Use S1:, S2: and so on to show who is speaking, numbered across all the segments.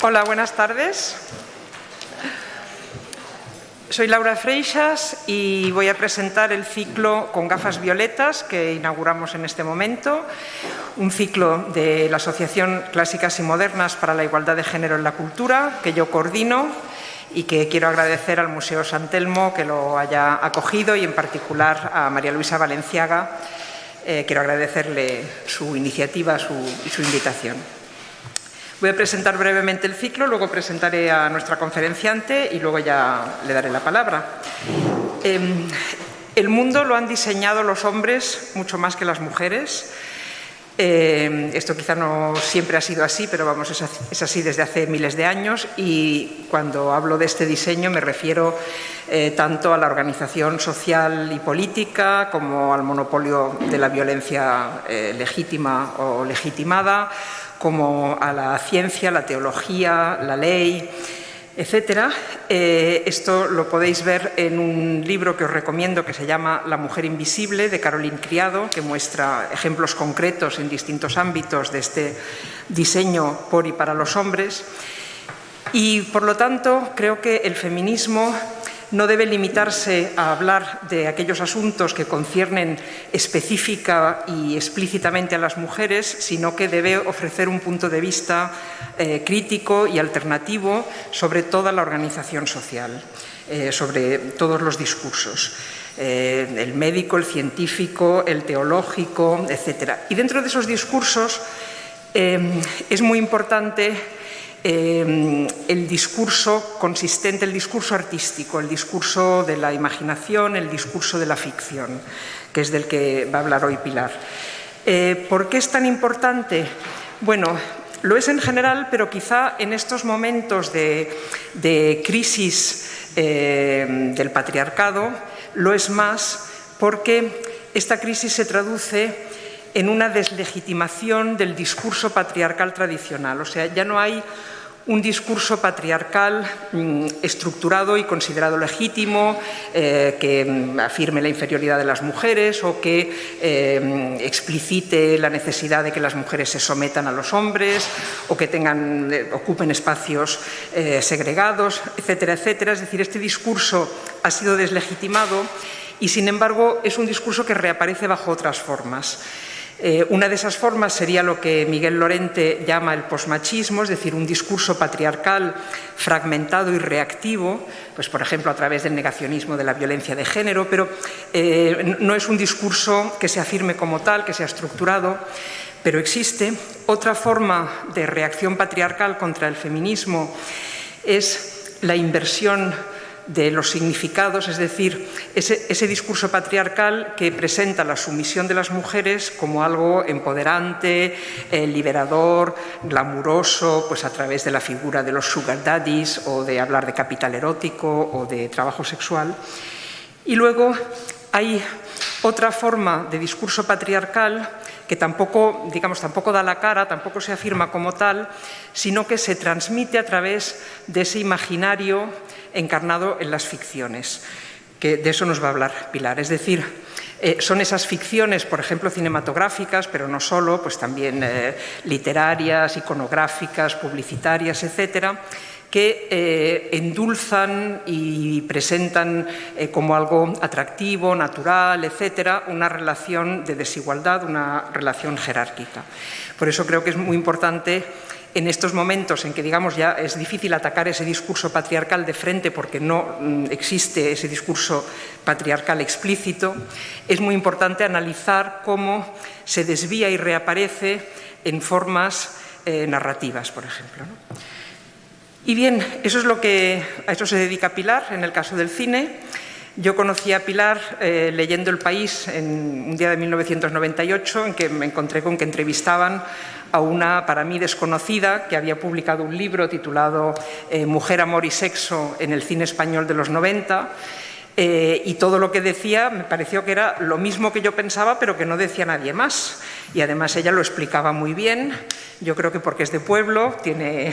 S1: Hola, buenas tardes. Soy Laura Freixas y voy a presentar el ciclo Con gafas violetas que inauguramos en este momento, un ciclo de la Asociación Clásicas y Modernas para la Igualdad de Género en la Cultura, que yo coordino y que quiero agradecer al Museo San Telmo que lo haya acogido y en particular a María Luisa Valenciaga. Quiero agradecerle su iniciativa y su invitación. Voy a presentar brevemente el ciclo, luego presentaré a nuestra conferenciante y luego ya le daré la palabra. El mundo lo han diseñado los hombres mucho más que las mujeres. Esto quizá no siempre ha sido así, pero vamos, es así desde hace miles de años, y cuando hablo de este diseño me refiero tanto a la organización social y política como al monopolio de la violencia legítima o legitimada, como a la ciencia, la teología, la ley, etcétera. Esto lo podéis ver en un libro que os recomiendo que se llama La mujer invisible, de Caroline Criado, que muestra ejemplos concretos en distintos ámbitos de este diseño por y para los hombres. Y, por lo tanto, creo que el feminismo no debe limitarse a hablar de aquellos asuntos que conciernen específica y explícitamente a las mujeres, sino que debe ofrecer un punto de vista crítico y alternativo sobre toda la organización social, sobre todos los discursos, el médico, el científico, el teológico, etc. Y dentro de esos discursos es muy importante el discurso consistente, el discurso artístico, el discurso de la imaginación, el discurso de la ficción, que es del que va a hablar hoy Pilar. ¿Por qué es tan importante? Bueno, lo es en general, pero quizá en estos momentos de crisis del patriarcado lo es más, porque esta crisis se traduce en una deslegitimación del discurso patriarcal tradicional. O sea, ya no hay un discurso patriarcal estructurado y considerado legítimo que afirme la inferioridad de las mujeres o que explicite la necesidad de que las mujeres se sometan a los hombres o que ocupen espacios segregados, etcétera, etcétera. Es decir, este discurso ha sido deslegitimado y, sin embargo, es un discurso que reaparece bajo otras formas. Una de esas formas sería lo que Miguel Lorente llama el posmachismo, es decir, un discurso patriarcal fragmentado y reactivo, pues por ejemplo a través del negacionismo de la violencia de género, pero no es un discurso que se afirme como tal, que sea estructurado, pero existe. Otra forma de reacción patriarcal contra el feminismo es la inversión de los significados, es decir, ese discurso patriarcal que presenta la sumisión de las mujeres como algo empoderante, liberador, glamuroso, pues a través de la figura de los sugar daddies o de hablar de capital erótico o de trabajo sexual. Y luego hay otra forma de discurso patriarcal que tampoco da la cara, tampoco se afirma como tal, sino que se transmite a través de ese imaginario encarnado en las ficciones, que de eso nos va a hablar Pilar. Es decir, son esas ficciones, por ejemplo, cinematográficas, pero no solo, pues también literarias, iconográficas, publicitarias, etcétera, que endulzan y presentan como algo atractivo, natural, etcétera, una relación de desigualdad, una relación jerárquica. Por eso creo que es muy importante en estos momentos en que, digamos, ya es difícil atacar ese discurso patriarcal de frente porque no existe ese discurso patriarcal explícito, es muy importante analizar cómo se desvía y reaparece en formas narrativas, por ejemplo, ¿no? Y bien, a eso se dedica Pilar en el caso del cine. Yo conocí a Pilar leyendo El País en un día de 1998, en que me encontré con que entrevistaban a una, para mí, desconocida, que había publicado un libro titulado Mujer, amor y sexo en el cine español de los 90, y todo lo que decía me pareció que era lo mismo que yo pensaba, pero que no decía nadie más. Y además ella lo explicaba muy bien. Yo creo que porque es de pueblo, tiene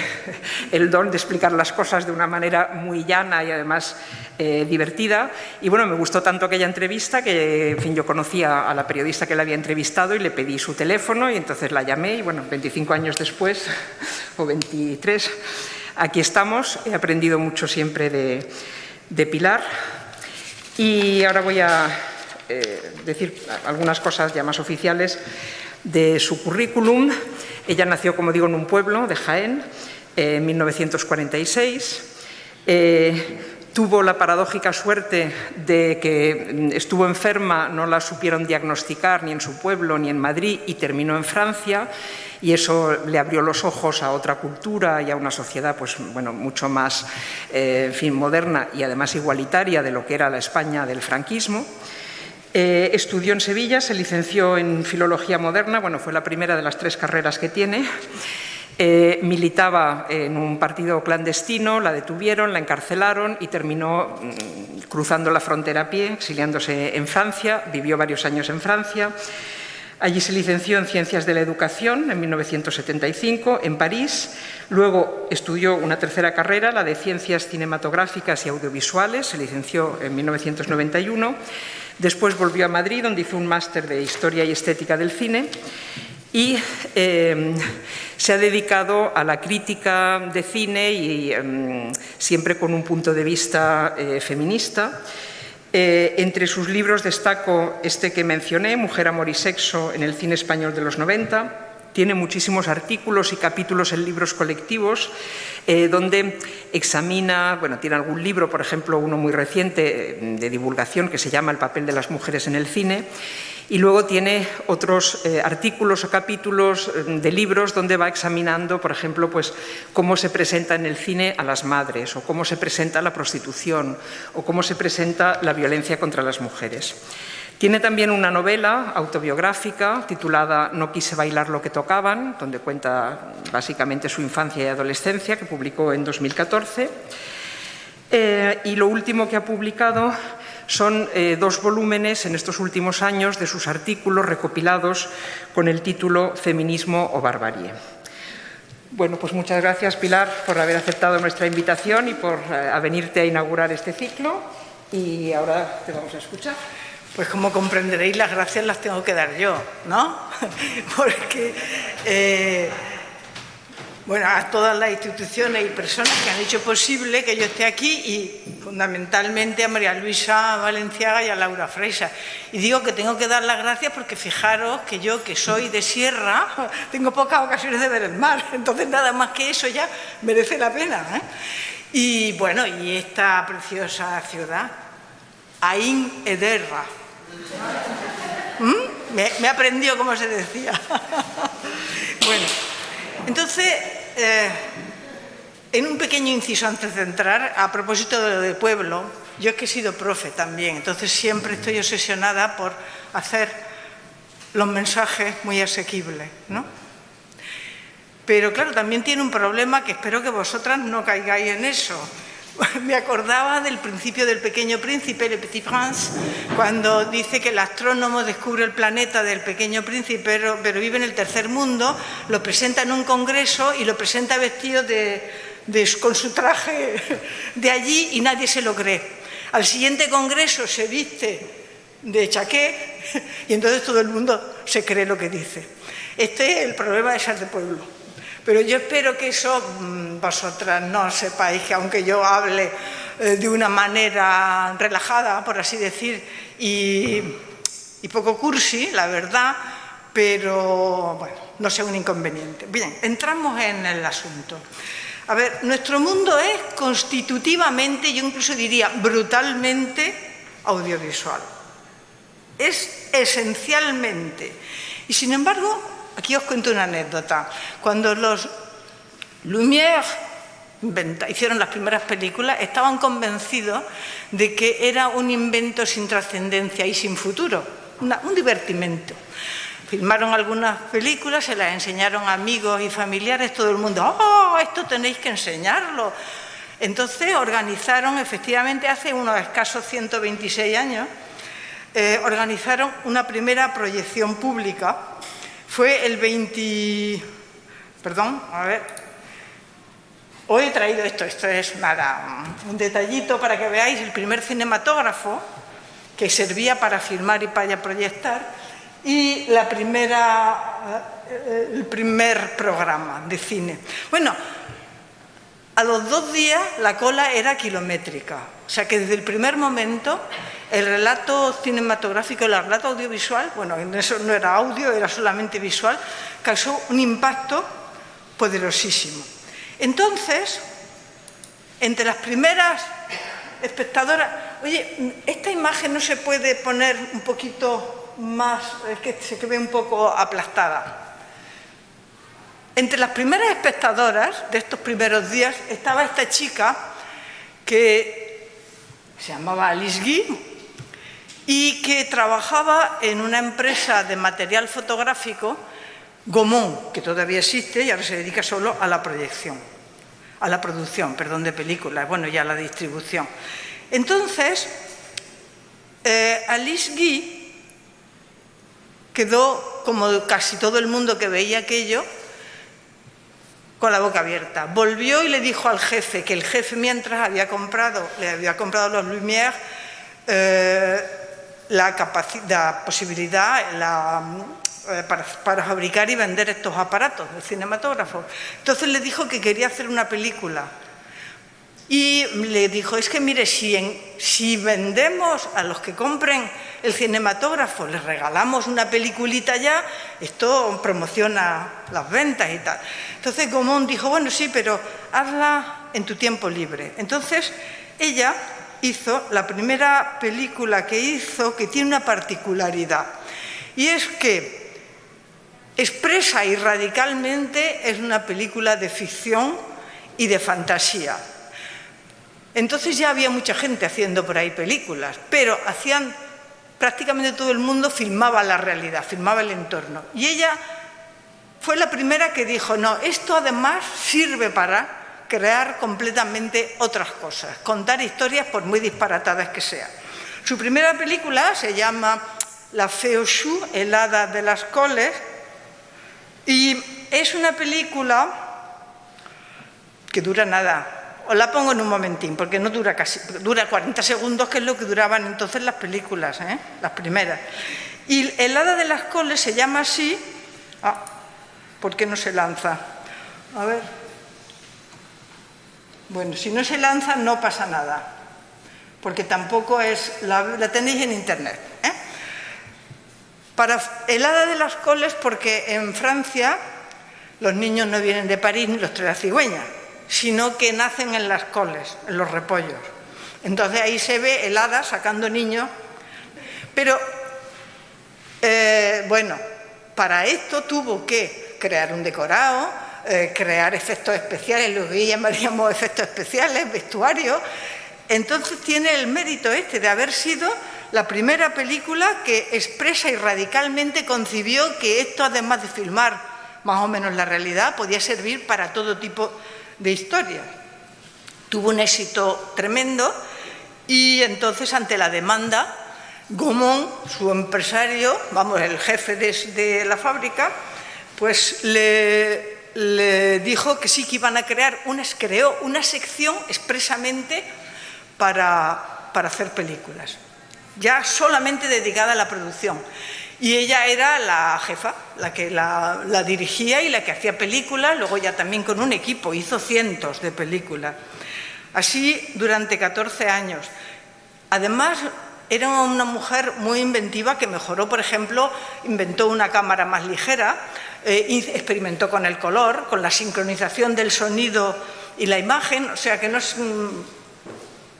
S1: el don de explicar las cosas de una manera muy llana y además divertida. Y bueno, me gustó tanto aquella entrevista que, en fin, yo conocía a la periodista que la había entrevistado y le pedí su teléfono y entonces la llamé y bueno, 25 años después, o 23, aquí estamos. He aprendido mucho siempre de Pilar y ahora voy a decir algunas cosas ya más oficiales de su currículum. Ella nació, como digo, en un pueblo de Jaén en 1946. Tuvo la paradójica suerte de que estuvo enferma, no la supieron diagnosticar ni en su pueblo ni en Madrid y terminó en Francia, y eso le abrió los ojos a otra cultura y a una sociedad pues, bueno, mucho más moderna y además igualitaria de lo que era la España del franquismo. Estudió en Sevilla, se licenció en Filología Moderna, bueno, fue la primera de las 3 carreras que tiene. Militaba en un partido clandestino, la detuvieron, la encarcelaron y terminó cruzando la frontera a pie, exiliándose en Francia. Vivió varios años en Francia. Allí se licenció en Ciencias de la Educación en 1975, en París. Luego estudió una tercera carrera, la de Ciencias Cinematográficas y Audiovisuales, se licenció en 1991. Después volvió a Madrid, donde hizo un máster de Historia y Estética del Cine. Y se ha dedicado a la crítica de cine y siempre con un punto de vista feminista. Entre sus libros destaco este que mencioné, Mujer, Amor y Sexo en el cine español de los 90. Tiene muchísimos artículos y capítulos en libros colectivos donde examina, bueno, tiene algún libro, por ejemplo, uno muy reciente de divulgación que se llama El papel de las mujeres en el cine, y luego tiene otros artículos o capítulos de libros donde va examinando, por ejemplo, pues, cómo se presenta en el cine a las madres, o cómo se presenta la prostitución, o cómo se presenta la violencia contra las mujeres. Tiene también una novela autobiográfica titulada No quise bailar lo que tocaban, donde cuenta básicamente su infancia y adolescencia, que publicó en 2014. Y lo último que ha publicado son 2 volúmenes en estos últimos años de sus artículos recopilados con el título Feminismo o barbarie. Bueno, pues muchas gracias, Pilar, por haber aceptado nuestra invitación y por venirte a inaugurar este ciclo. Y ahora te vamos a escuchar.
S2: Pues como comprenderéis, las gracias las tengo que dar yo, ¿no? Porque, bueno, a todas las instituciones y personas que han hecho posible que yo esté aquí y fundamentalmente a María Luisa Valenciaga y a Laura Freixa. Y digo que tengo que dar las gracias porque fijaros que yo, que soy de sierra, tengo pocas ocasiones de ver el mar, entonces nada más que eso ya merece la pena, ¿eh? Y bueno, y esta preciosa ciudad, Ain Ederra. Me aprendió cómo se decía. Bueno, entonces, en un pequeño inciso antes de entrar, a propósito de lo de pueblo, yo es que he sido profe también, entonces siempre estoy obsesionada por hacer los mensajes muy asequibles, ¿no? Pero claro, también tiene un problema que espero que vosotras no caigáis en eso. Me acordaba del principio del Pequeño Príncipe, Le Petit Prince, cuando dice que el astrónomo descubre el planeta del Pequeño Príncipe, pero vive en el tercer mundo, lo presenta en un congreso y lo presenta vestido con su traje de allí y nadie se lo cree. Al siguiente congreso se viste de chaqué y entonces todo el mundo se cree lo que dice. Este es el problema de ser de pueblo. Pero yo espero que eso vosotras no sepáis, que aunque yo hable de una manera relajada, por así decir, y poco cursi, la verdad, pero bueno, no sea un inconveniente. Bien, entramos en el asunto. A ver, nuestro mundo es constitutivamente, yo incluso diría brutalmente, audiovisual. Es esencialmente. Y sin embargo, aquí os cuento una anécdota. Cuando los Lumière hicieron las primeras películas, estaban convencidos de que era un invento sin trascendencia y sin futuro, un divertimento. Filmaron algunas películas, se las enseñaron a amigos y familiares, todo el mundo, ¡oh, esto tenéis que enseñarlo! Entonces organizaron, efectivamente, hace unos escasos 126 años, organizaron una primera proyección pública. Fue el 20... Perdón, a ver. Hoy he traído esto es nada, un detallito para que veáis el primer cinematógrafo que servía para filmar y para proyectar y el primer programa de cine. Bueno, A los 2 días la cola era kilométrica. O sea que desde el primer momento el relato cinematográfico, el relato audiovisual, bueno, eso no era audio, era solamente visual, causó un impacto poderosísimo. Entonces, entre las primeras espectadoras, oye, esta imagen no se puede poner un poquito más, es que se ve un poco aplastada. Entre las primeras espectadoras de estos primeros días estaba esta chica que se llamaba Alice Guy y que trabajaba en una empresa de material fotográfico, Gaumont, que todavía existe y ahora se dedica solo a la producción, de películas, bueno, y a la distribución. Entonces, Alice Guy quedó, como casi todo el mundo que veía aquello, con la boca abierta. Volvió y le dijo al jefe, que el jefe mientras le había comprado los Lumière, la posibilidad para fabricar y vender estos aparatos de cinematógrafo. Entonces le dijo que quería hacer una película. Y le dijo, es que mire, si vendemos a los que compren el cinematógrafo, les regalamos una peliculita ya, esto promociona las ventas y tal. Entonces Gaumont dijo, bueno, sí, pero hazla en tu tiempo libre. Entonces ella hizo la primera película que hizo, que tiene una particularidad, y es que expresa y radicalmente es una película de ficción y de fantasía. Entonces ya había mucha gente haciendo por ahí películas, pero prácticamente todo el mundo filmaba la realidad, filmaba el entorno. Y ella fue la primera que dijo, no, esto además sirve para crear completamente otras cosas, contar historias por muy disparatadas que sean. Su primera película se llama La Fée aux Choux, el hada de las coles, y es una película que dura nada. Os la pongo en un momentín, porque no dura casi, dura 40 segundos, que es lo que duraban entonces las películas, las primeras. Y el hada de las coles se llama así. ¿Por qué no se lanza? A ver. Bueno, si no se lanza no pasa nada, porque tampoco es, la tenéis en internet. Para el hada de las coles, porque en Francia los niños no vienen de París ni los trae la cigüeña, sino que nacen en las coles, en los repollos. Entonces ahí se ve el hada sacando niños. Pero, bueno, para esto tuvo que crear un decorado, crear efectos especiales, lo que llamaríamos efectos especiales, vestuario. Entonces tiene el mérito de haber sido la primera película que expresa y radicalmente concibió que esto, además de filmar más o menos la realidad, podía servir para todo tipo de historias. Tuvo un éxito tremendo y entonces, ante la demanda, Gaumont, su empresario, el jefe de la fábrica, pues le dijo que sí, que iban a creó una sección expresamente para hacer películas, ya solamente dedicada a la producción. Y ella era la jefa, la que la dirigía y la que hacía películas, luego ya también con un equipo, hizo cientos de películas. Así durante 14 años. Además, era una mujer muy inventiva que mejoró, por ejemplo, inventó una cámara más ligera, experimentó con el color, con la sincronización del sonido y la imagen, o sea que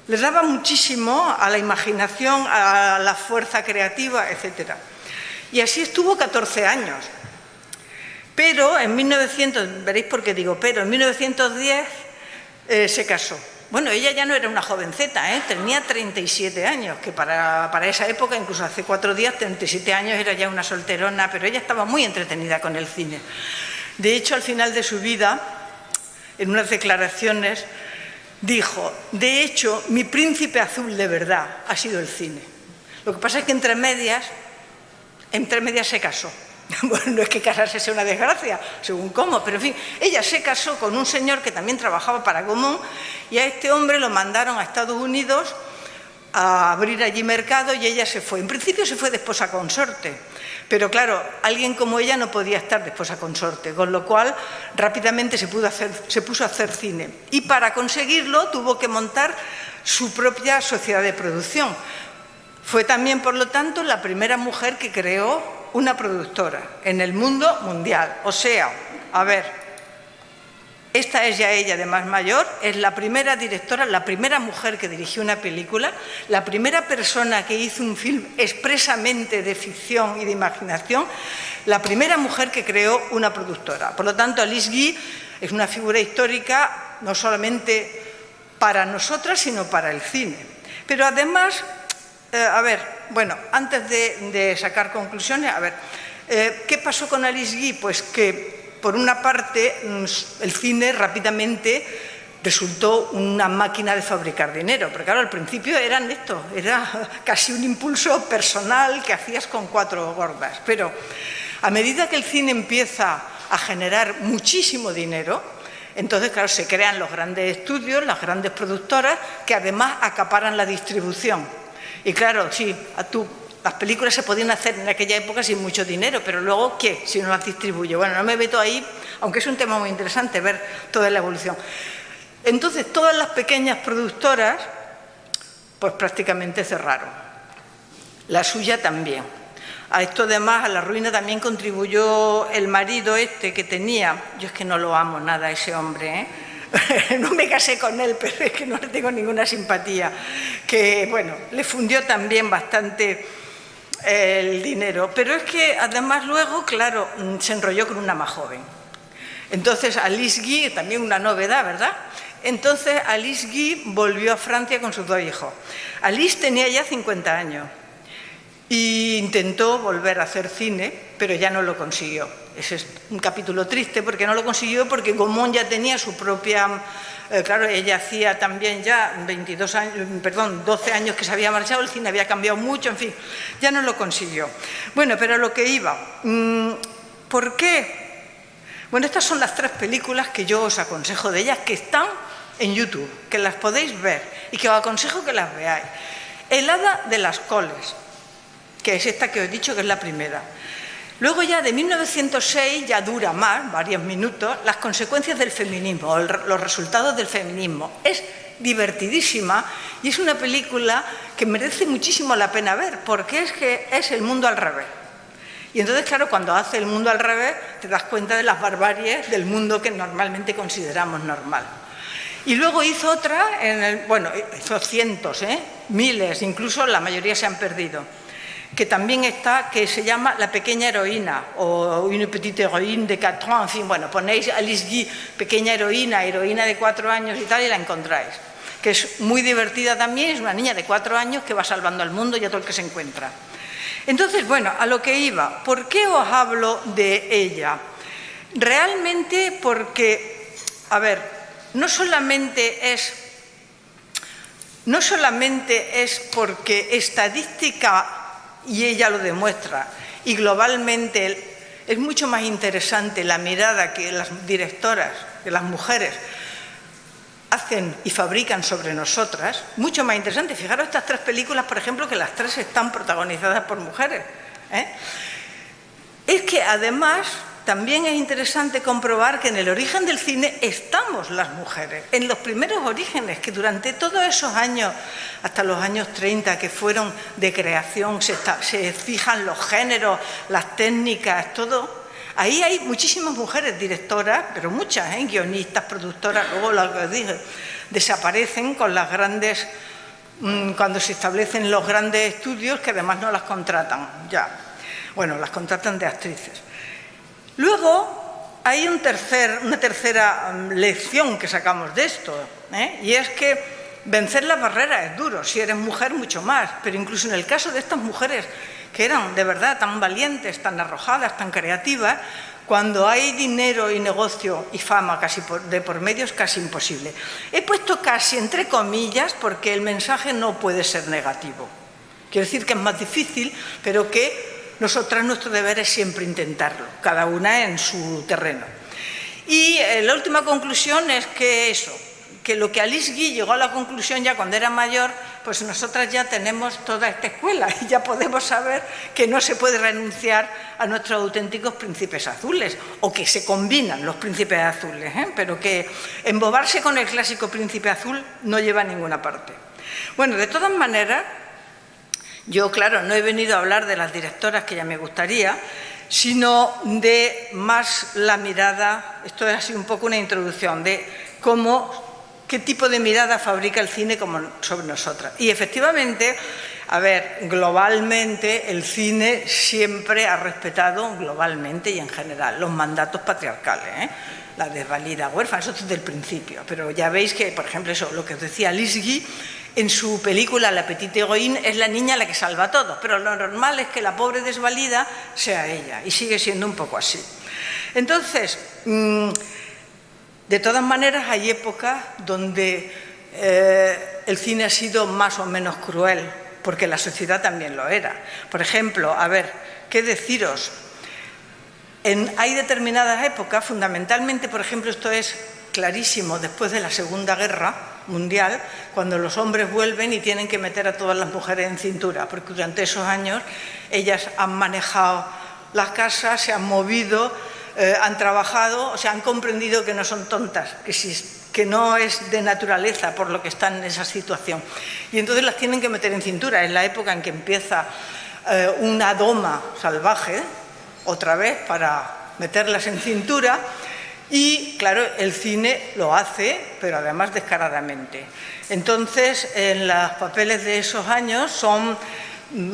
S2: les daba muchísimo a la imaginación, a la fuerza creativa, etc. Y así estuvo 14 años. Pero en 1900, veréis por qué digo pero, en 1910 se casó. Bueno, ella ya no era una jovenceta, tenía 37 años, que para esa época, incluso hace 4 días, 37 años era ya una solterona, pero ella estaba muy entretenida con el cine. De hecho, al final de su vida, en unas declaraciones, dijo, de hecho, mi príncipe azul de verdad ha sido el cine. Lo que pasa es que entre medias se casó. Bueno, no es que casarse sea una desgracia, según cómo, pero en fin, ella se casó con un señor que también trabajaba para Gaumont y a este hombre lo mandaron a Estados Unidos a abrir allí mercado y ella se fue. En principio se fue de esposa consorte, pero claro, alguien como ella no podía estar de esposa consorte, con lo cual rápidamente se puso a hacer cine. Y para conseguirlo tuvo que montar su propia sociedad de producción. Fue también, por lo tanto, la primera mujer que creó una productora en el mundo mundial. O sea, a ver, esta es ya ella de más mayor, es la primera directora, la primera mujer que dirigió una película, la primera persona que hizo un film expresamente de ficción y de imaginación, la primera mujer que creó una productora. Por lo tanto, Alice Guy es una figura histórica no solamente para nosotras, sino para el cine. Pero además, antes de sacar conclusiones, ¿qué pasó con Alice Guy? Pues que, por una parte, el cine rápidamente resultó una máquina de fabricar dinero, porque claro, al principio era casi un impulso personal que hacías con 4 gordas, pero a medida que el cine empieza a generar muchísimo dinero, entonces, claro, se crean los grandes estudios, las grandes productoras, que además acaparan la distribución. Y claro, sí, las películas se podían hacer en aquella época sin mucho dinero, pero luego, ¿qué? Si no las distribuye. Bueno, no me meto ahí, aunque es un tema muy interesante ver toda la evolución. Entonces, todas las pequeñas productoras, pues prácticamente cerraron. La suya también. A esto, además, a la ruina también contribuyó el marido que tenía. Yo es que no lo amo nada a ese hombre, ¿eh? No me casé con él, pero es que no le tengo ninguna simpatía. Que, bueno, le fundió también bastante el dinero. Pero es que, además, luego, claro, se enrolló con una más joven. Entonces, Alice Guy, también una novedad, ¿verdad? Entonces, Alice Guy volvió a Francia con sus 2 hijos. Alice tenía ya 50 años. Y intentó volver a hacer cine, pero ya no lo consiguió. Ese es un capítulo triste porque no lo consiguió, porque Gaumont ya tenía su propia... claro, ella hacía también ya 12 años que se había marchado, el cine había cambiado mucho, en fin, ya no lo consiguió. Bueno, pero a lo que iba. ¿Por qué? Bueno, estas son las 3 películas que yo os aconsejo de ellas, que están en YouTube, que las podéis ver y que os aconsejo que las veáis. El hada de las coles, que es esta que os he dicho que es la primera. Luego ya de 1906, ya dura más, varios minutos, las consecuencias del feminismo, los resultados del feminismo. Es divertidísima y es una película que merece muchísimo la pena ver, porque es que es el mundo al revés. Y entonces, claro, cuando hace el mundo al revés, te das cuenta de las barbaries del mundo que normalmente consideramos normal. Y luego hizo otra, hizo cientos, miles, incluso la mayoría se han perdido, que también está, que se llama La pequeña heroína, o Une petite héroïne de 4 ans, en fin, bueno, ponéis Alice Guy, pequeña heroína de 4 años y tal, y la encontráis, que es muy divertida también, es una niña de 4 años que va salvando al mundo y a todo el que se encuentra. Entonces, bueno, a lo que iba, ¿por qué os hablo de ella? Realmente porque, no solamente es porque estadística, y ella lo demuestra, y globalmente es mucho más interesante la mirada que las directoras, que las mujeres hacen y fabrican sobre nosotras, mucho más interesante. Fijaros estas 3 películas, por ejemplo, que las 3 están protagonizadas por mujeres, Es que además también es interesante comprobar que en el origen del cine estamos las mujeres, en los primeros orígenes, que durante todos esos años, hasta los años 30, que fueron de creación, se fijan los géneros, las técnicas, todo. Ahí hay muchísimas mujeres directoras, pero muchas, guionistas, productoras, luego lo que os dije, desaparecen con las grandes, cuando se establecen los grandes estudios, que además no las contratan ya. Bueno, las contratan de actrices. Luego hay una tercera lección que sacamos de esto, y es que vencer las barreras es duro, si eres mujer mucho más, pero incluso en el caso de estas mujeres que eran de verdad tan valientes, tan arrojadas, tan creativas, cuando hay dinero y negocio y fama casi de por medio es casi imposible. He puesto casi entre comillas porque el mensaje no puede ser negativo. Quiero decir que es más difícil, pero que nosotras, nuestro deber es siempre intentarlo, cada una en su terreno. Y la última conclusión es que eso, que lo que Alice Guy llegó a la conclusión ya cuando era mayor, pues nosotras ya tenemos toda esta escuela y ya podemos saber que no se puede renunciar a nuestros auténticos príncipes azules, o que se combinan los príncipes azules, pero que embobarse con el clásico príncipe azul no lleva a ninguna parte. Bueno, de todas maneras, yo, claro, no he venido a hablar de las directoras, que ya me gustaría, sino de más la mirada, esto es así un poco una introducción, de qué tipo de mirada fabrica el cine sobre nosotras. Y efectivamente, a ver, globalmente el cine siempre ha respetado, globalmente y en general, los mandatos patriarcales, la desvalida huérfana, eso desde el principio. Pero ya veis que, por ejemplo, eso, lo que os decía Alice Guy, en su película La Petite Héroïne es la niña la que salva a todos, pero lo normal es que la pobre desvalida sea ella, y sigue siendo un poco así. Entonces, de todas maneras, hay épocas donde el cine ha sido más o menos cruel, porque la sociedad también lo era. Por ejemplo, a ver, ¿qué deciros? Hay determinadas épocas, fundamentalmente, por ejemplo, esto es clarísimo después de la Segunda Guerra Mundial, cuando los hombres vuelven y tienen que meter a todas las mujeres en cintura, porque durante esos años ellas han manejado las casas, se han movido, han trabajado, o sea, han comprendido que no son tontas, que no es de naturaleza por lo que están en esa situación. Y entonces las tienen que meter en cintura. Es la época en que empieza una doma salvaje, otra vez, para meterlas en cintura. Y, claro, el cine lo hace, pero además descaradamente. Entonces, en los papeles de esos años son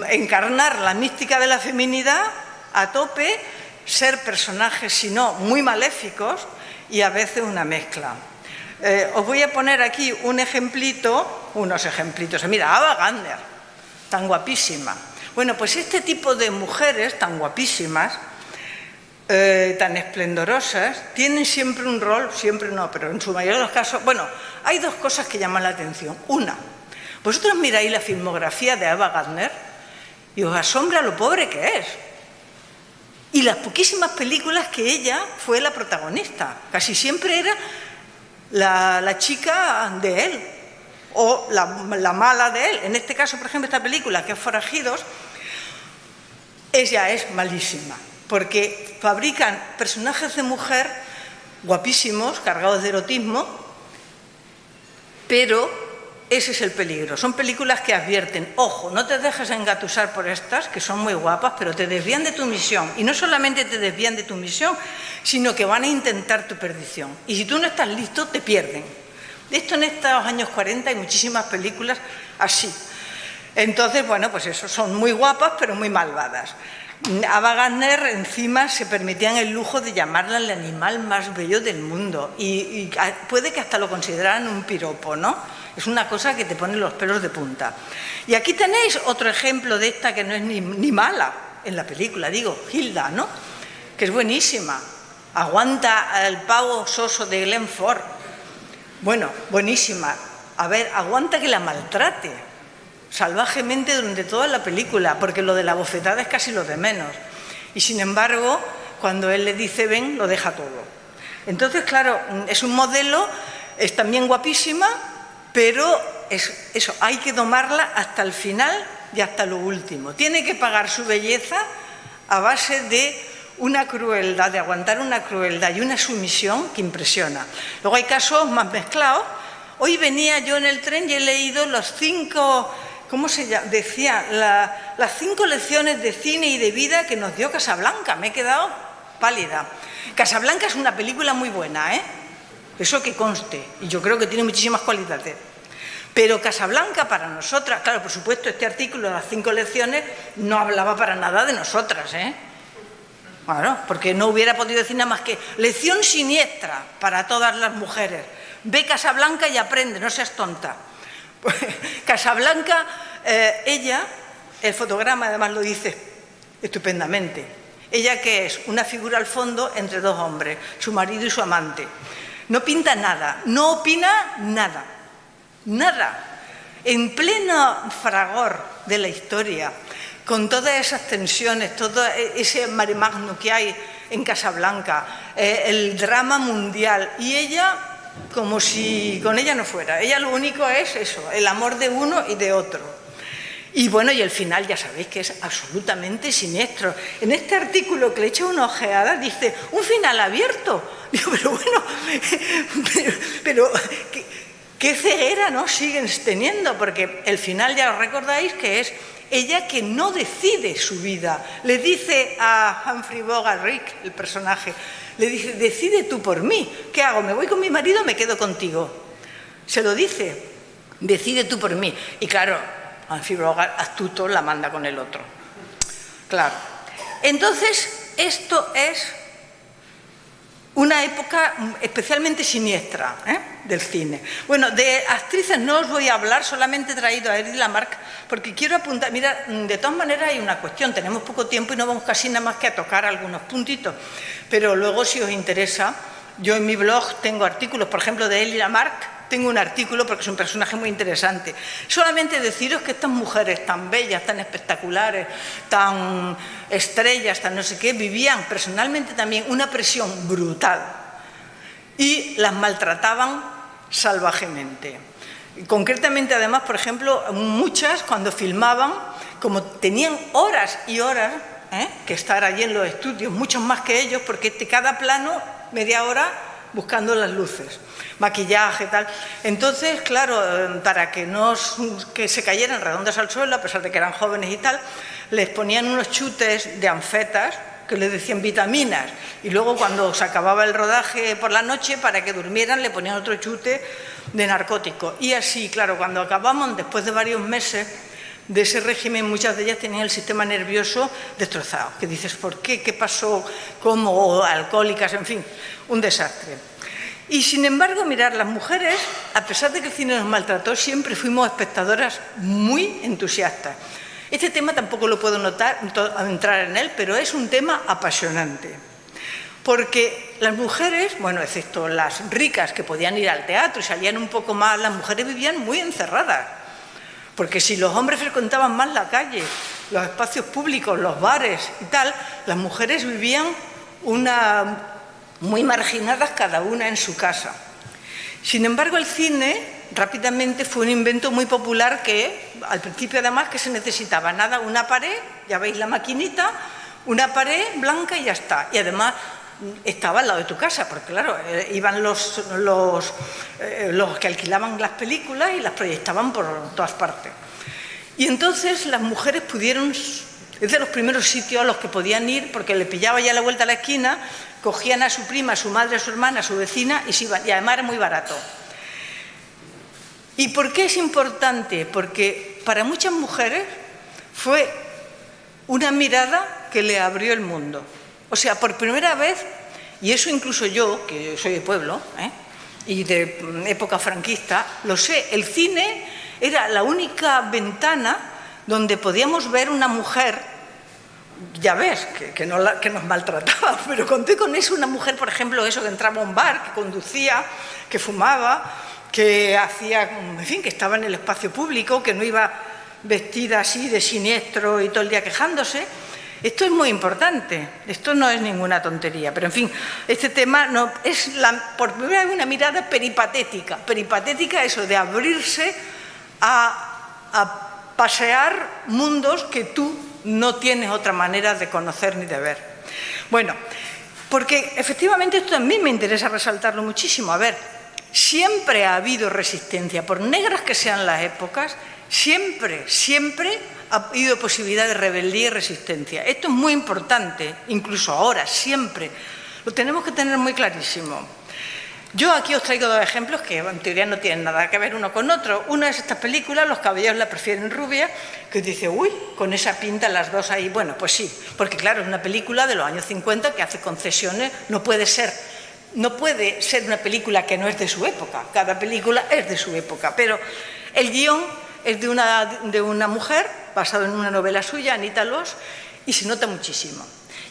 S2: encarnar la mística de la feminidad a tope, ser personajes, si no, muy maléficos, y a veces una mezcla. Os voy a poner aquí unos ejemplitos. Mira, Ava Gardner, tan guapísima. Bueno, pues este tipo de mujeres tan guapísimas, tan esplendorosas, tienen siempre un rol, siempre no, pero en su mayoría de los casos, bueno, hay dos cosas que llaman la atención. Una, vosotros miráis la filmografía de Ava Gardner y os asombra lo pobre que es. Y las poquísimas películas que ella fue la protagonista, casi siempre era la chica de él o la mala de él. En este caso, por ejemplo, esta película, que es Forajidos, ella es malísima, porque fabrican personajes de mujer guapísimos, cargados de erotismo, pero ese es el peligro. Son películas que advierten, ojo, no te dejes engatusar por estas, que son muy guapas, pero te desvían de tu misión. Y no solamente te desvían de tu misión, sino que van a intentar tu perdición. Y si tú no estás listo, te pierden. De esto en estos años 40 hay muchísimas películas así. Entonces, bueno, pues eso, son muy guapas, pero muy malvadas. Ava Gardner encima se permitían el lujo de llamarla el animal más bello del mundo y puede que hasta lo consideraran un piropo, ¿no? Es una cosa que te pone los pelos de punta. Y aquí tenéis otro ejemplo de esta que no es ni mala en la película, digo, Hilda, ¿no? Que es buenísima. Aguanta el pavo soso de Glenn Ford. Bueno, buenísima. A ver, aguanta que la maltrate salvajemente durante toda la película, porque lo de la bofetada es casi lo de menos. Y sin embargo, cuando él le dice ven, lo deja todo. Entonces, claro, es un modelo, es también guapísima, pero eso, hay que domarla hasta el final y hasta lo último. Tiene que pagar su belleza a base de una crueldad, de aguantar una crueldad y una sumisión que impresiona. Luego hay casos más mezclados. Hoy venía yo en el tren y he leído los 5... ¿Cómo se llama? Decía, las 5 lecciones de cine y de vida que nos dio Casablanca. Me he quedado pálida. Casablanca es una película muy buena, eso que conste, y yo creo que tiene muchísimas cualidades. Pero Casablanca para nosotras, claro, por supuesto, este artículo de las 5 lecciones no hablaba para nada de nosotras, Claro, porque no hubiera podido decir nada más que lección siniestra para todas las mujeres. Ve Casablanca y aprende, no seas tonta. Casablanca, ella, el fotograma además lo dice estupendamente. Ella, que es una figura al fondo entre dos hombres, su marido y su amante. No pinta nada, no opina nada, nada. En pleno fragor de la historia, con todas esas tensiones, todo ese mare magnum que hay en Casablanca, el drama mundial, y ella como si con ella no fuera. Ella lo único es eso, el amor de uno y de otro. Y bueno, y el final ya sabéis que es absolutamente siniestro. En este artículo que le he hecho una ojeada dice, un final abierto. Digo, pero bueno, pero ¿qué ceguera no siguen teniendo? Porque el final ya os recordáis que es ella que no decide su vida. Le dice a Humphrey Bogart, Rick, el personaje, le dice, decide tú por mí. ¿Qué hago? ¿Me voy con mi marido o me quedo contigo? Se lo dice, decide tú por mí. Y claro, Humphrey Bogart, astuto, la manda con el otro. Claro. Entonces, esto es una época especialmente siniestra del cine. Bueno, de actrices no os voy a hablar, solamente he traído a Edith Lamarck porque quiero apuntar, mira, de todas maneras hay una cuestión, tenemos poco tiempo y no vamos casi nada más que a tocar algunos puntitos, pero luego si os interesa, yo en mi blog tengo artículos, por ejemplo, de Edith Lamarck, tengo un artículo porque es un personaje muy interesante. Solamente deciros que estas mujeres tan bellas, tan espectaculares, tan estrellas, tan no sé qué, vivían personalmente también una presión brutal y las maltrataban salvajemente. Y concretamente, además, por ejemplo, muchas cuando filmaban, como tenían horas y horas que estar allí en los estudios, muchos más que ellos, porque cada plano, media hora, buscando las luces, maquillaje, tal. Entonces, claro, para que se cayeran redondas al suelo, a pesar de que eran jóvenes y tal, les ponían unos chutes de anfetas que les decían vitaminas. Y luego, cuando se acababa el rodaje por la noche, para que durmieran, le ponían otro chute de narcótico. Y así, claro, cuando acabamos, después de varios meses de ese régimen, muchas de ellas tenían el sistema nervioso destrozado. Que dices, ¿por qué? ¿Qué pasó? ¿Cómo? O alcohólicas, en fin, un desastre. Y sin embargo, mirad, las mujeres, a pesar de que el cine nos maltrató, siempre fuimos espectadoras muy entusiastas. Este tema tampoco lo puedo entrar en él, pero es un tema apasionante. Porque las mujeres, bueno, excepto las ricas que podían ir al teatro y salían un poco más, las mujeres vivían muy encerradas. Porque si los hombres frecuentaban más la calle, los espacios públicos, los bares y tal, las mujeres vivían muy marginadas cada una en su casa. Sin embargo, el cine rápidamente fue un invento muy popular que, al principio además, que se necesitaba nada, una pared, ya veis la maquinita, una pared blanca y ya está. Y además estaba al lado de tu casa, porque claro, iban los que alquilaban las películas y las proyectaban por todas partes. Y entonces las mujeres pudieron, es de los primeros sitios a los que podían ir, porque le pillaba ya la vuelta a la esquina, cogían a su prima, a su madre, a su hermana, a su vecina y se iban, y además era muy barato. ¿Y por qué es importante? Porque para muchas mujeres fue una mirada que le abrió el mundo. O sea, por primera vez, y eso incluso yo, que soy de pueblo, y de época franquista, lo sé, el cine era la única ventana donde podíamos ver una mujer, ya ves, que nos maltrataba, pero conté con eso, una mujer, por ejemplo, eso que entraba a un bar, que conducía, que fumaba, que hacía, en fin, que estaba en el espacio público, que no iba vestida así de siniestro y todo el día quejándose. Esto es muy importante, esto no es ninguna tontería, pero en fin, este tema no, es por primera vez una mirada peripatética eso de abrirse a pasear mundos que tú no tienes otra manera de conocer ni de ver. Bueno, porque efectivamente esto también me interesa resaltarlo muchísimo. A ver, siempre ha habido resistencia, por negras que sean las épocas, siempre ha habido posibilidad de rebeldía y resistencia. Esto es muy importante, incluso ahora, siempre. Lo tenemos que tener muy clarísimo. Yo aquí os traigo dos ejemplos que en teoría no tienen nada que ver uno con otro. Una es esta película, Los caballeros la prefieren rubia, que dice, uy, con esa pinta las dos ahí. Bueno, pues sí, porque claro, es una película de los años 50 que hace concesiones, no puede ser una película que no es de su época. Cada película es de su época, pero el guión es de una mujer, basado en una novela suya, Anita Loos, y se nota muchísimo.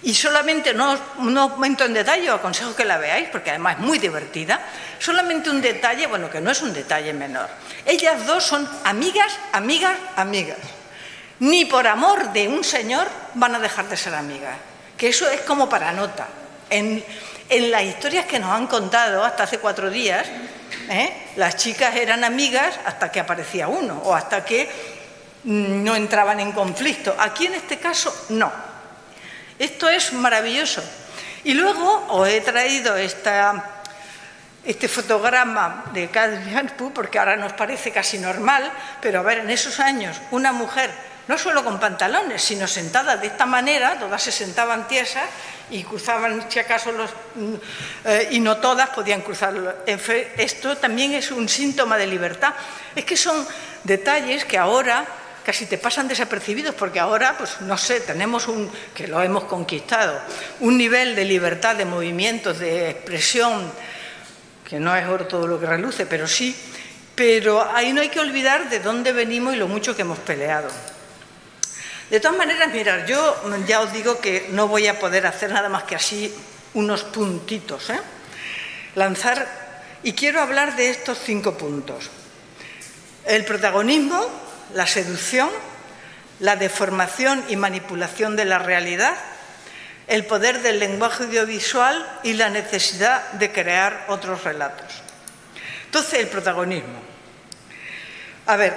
S2: Y solamente, no comento en detalle, os aconsejo que la veáis, porque además es muy divertida. Solamente un detalle, bueno, que no es un detalle menor. Ellas dos son amigas. Ni por amor de un señor van a dejar de ser amigas. Que eso es como para nota. En las historias que nos han contado hasta hace 4 días, Las chicas eran amigas hasta que aparecía uno o hasta que no entraban en conflicto. Aquí en este caso no. Esto es maravilloso. Y luego os he traído este fotograma de Catherine Hepburn, porque ahora nos parece casi normal, pero a ver, en esos años una mujer no solo con pantalones, sino sentada de esta manera, todas se sentaban tiesas y cruzaban, si acaso, y no todas podían cruzarlo. Esto también es un síntoma de libertad. Es que son detalles que ahora casi te pasan desapercibidos, porque ahora, pues no sé, tenemos que lo hemos conquistado, un nivel de libertad de movimientos, de expresión, que no es oro todo lo que reluce, pero sí, pero ahí no hay que olvidar de dónde venimos y lo mucho que hemos peleado. De todas maneras, mirad, yo ya os digo que no voy a poder hacer nada más que así unos puntitos, lanzar, y quiero hablar de estos 5 puntos. El protagonismo, la seducción, la deformación y manipulación de la realidad, el poder del lenguaje audiovisual y la necesidad de crear otros relatos. Entonces, el protagonismo. A ver,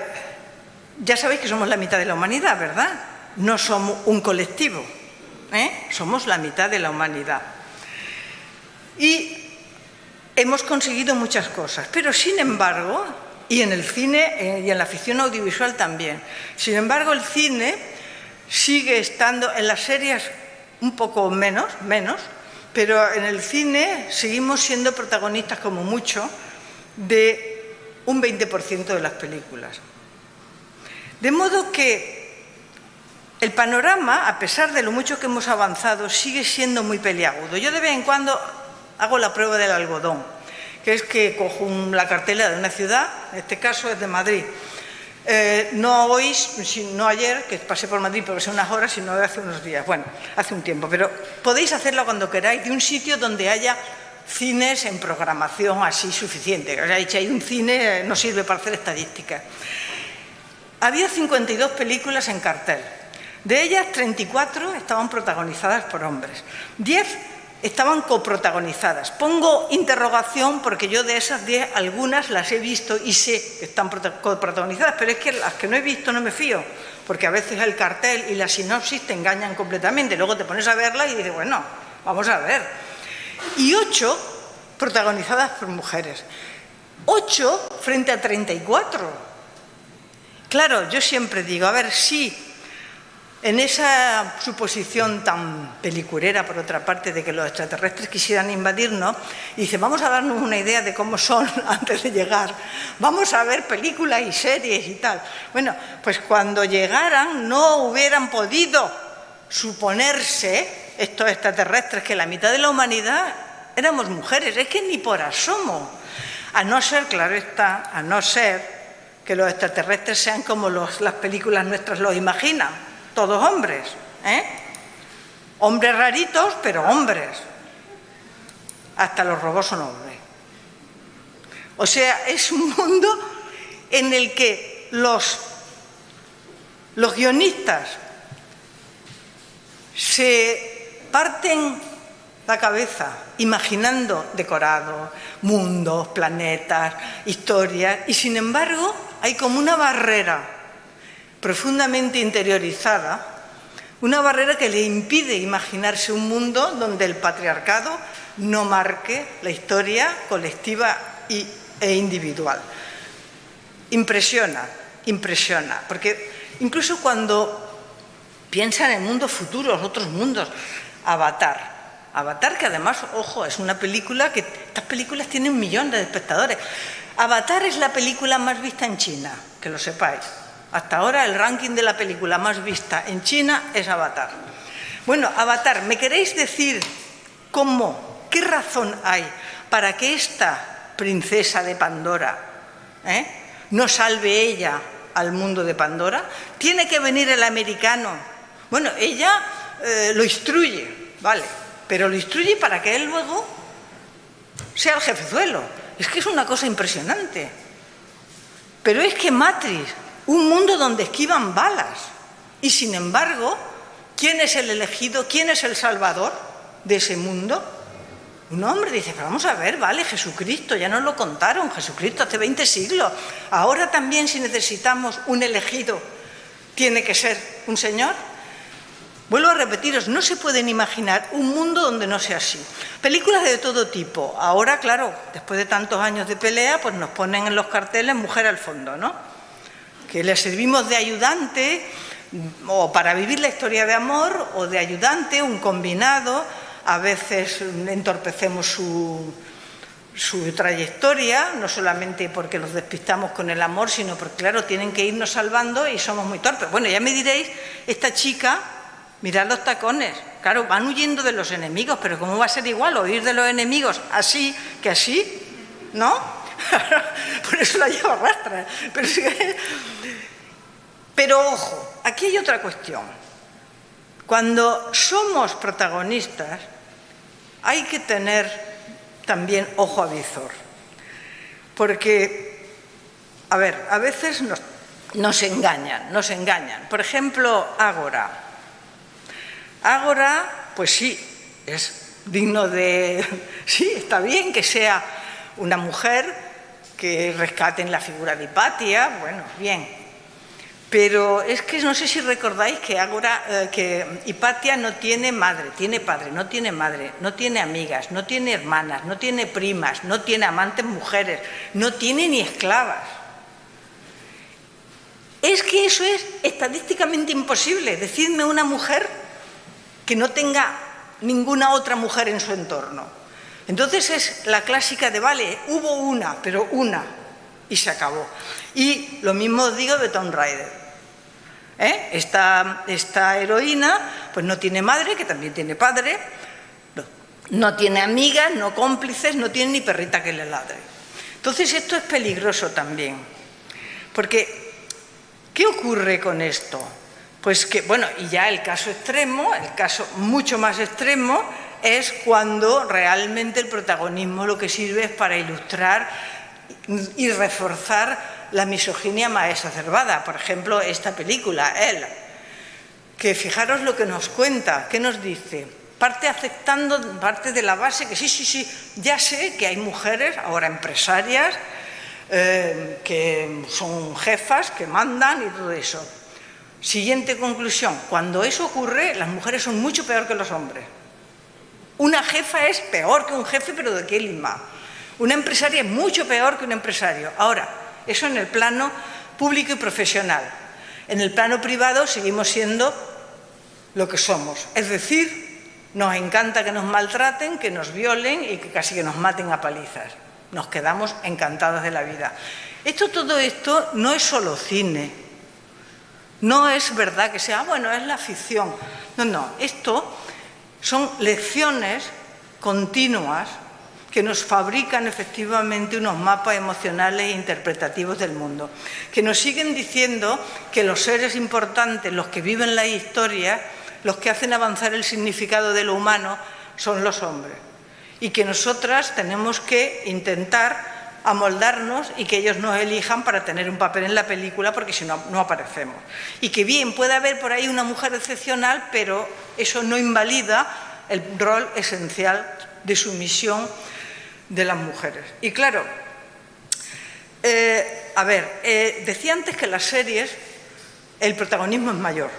S2: ya sabéis que somos la mitad de la humanidad, ¿verdad? No somos un colectivo, somos la mitad de la humanidad. Y hemos conseguido muchas cosas, pero sin embargo, y en el cine y en la ficción audiovisual también, sin embargo el cine sigue estando en las series un poco menos, pero en el cine seguimos siendo protagonistas como mucho de un 20% de las películas. De modo que el panorama, a pesar de lo mucho que hemos avanzado, sigue siendo muy peliagudo. Yo de vez en cuando hago la prueba del algodón, que es que cojo la cartelera de una ciudad, en este caso es de Madrid. No hoy, no ayer, que pasé por Madrid porque son unas horas, sino hace unos días, bueno, hace un tiempo, pero podéis hacerlo cuando queráis, de un sitio donde haya cines en programación así suficiente. O sea, si hay un cine, no sirve para hacer estadísticas. Había 52 películas en cartel. De ellas, 34 estaban protagonizadas por hombres. 10 estaban coprotagonizadas. Pongo interrogación porque yo de esas 10 algunas las he visto y sé que están coprotagonizadas, pero es que las que no he visto no me fío, porque a veces el cartel y la sinopsis te engañan completamente. Luego te pones a verla y dices, bueno, vamos a ver. Y 8 protagonizadas por mujeres. 8 frente a 34. Claro, yo siempre digo, a ver, si en esa suposición tan peliculera, por otra parte, de que los extraterrestres quisieran invadirnos, y dice, vamos a darnos una idea de cómo son antes de llegar, vamos a ver películas y series y tal. Bueno, pues cuando llegaran no hubieran podido suponerse estos extraterrestres que la mitad de la humanidad éramos mujeres, es que ni por asomo, a no ser, claro está, a no ser que los extraterrestres sean como las películas nuestras los imaginan, todos hombres, hombres raritos, pero hombres. Hasta los robots son hombres. O sea, es un mundo en el que los guionistas se parten la cabeza imaginando decorados, mundos, planetas, historias, y sin embargo hay como una barrera profundamente interiorizada, una barrera que le impide imaginarse un mundo donde el patriarcado no marque la historia colectiva e individual. Impresiona, porque incluso cuando piensan en mundos futuros, otros mundos, Avatar, que además, ojo, es una película que estas películas tienen 1 millón de espectadores. Avatar es la película más vista en China, que lo sepáis. Hasta ahora el ranking de la película más vista en China es Avatar. Bueno, Avatar, ¿me queréis decir cómo, qué razón hay para que esta princesa de Pandora no salve ella al mundo de Pandora? Tiene que venir el americano. Bueno, ella lo instruye, vale, pero lo instruye para que él luego sea el jefezuelo. Es que es una cosa impresionante. Pero es que Matrix, un mundo donde esquivan balas, y sin embargo, ¿quién es el elegido? ¿Quién es el salvador de ese mundo? Un hombre dice, pero vamos a ver, vale, Jesucristo, ya nos lo contaron, Jesucristo hace 20 siglos. Ahora también, si necesitamos un elegido, tiene que ser un señor. Vuelvo a repetiros, no se pueden imaginar un mundo donde no sea así. Películas de todo tipo. Ahora, claro, después de tantos años de pelea, pues nos ponen en los carteles mujer al fondo, ¿no? Que le servimos de ayudante, o para vivir la historia de amor, o de ayudante, un combinado. A veces entorpecemos su trayectoria, no solamente porque los despistamos con el amor, sino porque, claro, tienen que irnos salvando y somos muy torpes. Bueno, ya me diréis, esta chica, mirad los tacones, claro, van huyendo de los enemigos, pero ¿cómo va a ser igual huir de los enemigos así que así? ¿No? Por eso la lleva arrastra. Pero ojo, aquí hay otra cuestión. Cuando somos protagonistas, hay que tener también ojo avizor. Porque, a ver, a veces nos engañan. Por ejemplo, Ágora. Ágora, pues sí, es digno de... Sí, está bien que sea una mujer que rescaten la figura de Hipatia, bueno, bien. Pero es que no sé si recordáis que Hipatia no tiene madre, tiene padre, no tiene madre, no tiene amigas, no tiene hermanas, no tiene primas, no tiene amantes mujeres, no tiene ni esclavas. Es que eso es estadísticamente imposible. Decidme una mujer que no tenga ninguna otra mujer en su entorno. Entonces es la clásica de, vale, hubo una, pero una, y se acabó. Y lo mismo os digo de Tomb Raider. Esta heroína pues no tiene madre, que también tiene padre, no tiene amigas, no cómplices, no tiene ni perrita que le ladre. Entonces esto es peligroso también, porque ¿qué ocurre con esto? Pues que, bueno, y ya el caso extremo, el caso mucho más extremo, es cuando realmente el protagonismo lo que sirve es para ilustrar y reforzar la misoginia más exacerbada. Por ejemplo, esta película, Elle, que fijaros lo que nos cuenta, ¿qué nos dice? Parte de la base que sí, ya sé que hay mujeres, ahora empresarias, que son jefas, que mandan y todo eso. Siguiente conclusión, cuando eso ocurre, las mujeres son mucho peor que los hombres. Una jefa es peor que un jefe, pero ¿de qué lima? Una empresaria es mucho peor que un empresario. Ahora, eso en el plano público y profesional. En el plano privado seguimos siendo lo que somos. Es decir, nos encanta que nos maltraten, que nos violen y que casi que nos maten a palizas. Nos quedamos encantados de la vida. Todo esto no es solo cine. No es verdad que sea, bueno, es la ficción. No, esto son lecciones continuas que nos fabrican efectivamente unos mapas emocionales e interpretativos del mundo, que nos siguen diciendo que los seres importantes, los que viven la historia, los que hacen avanzar el significado de lo humano, son los hombres, y que nosotras tenemos que intentar amoldarnos y que ellos nos elijan para tener un papel en la película, porque si no, no aparecemos. Y que bien, puede haber por ahí una mujer excepcional, pero eso no invalida el rol esencial de sumisión de las mujeres. Y claro, decía antes que en las series el protagonismo es mayor.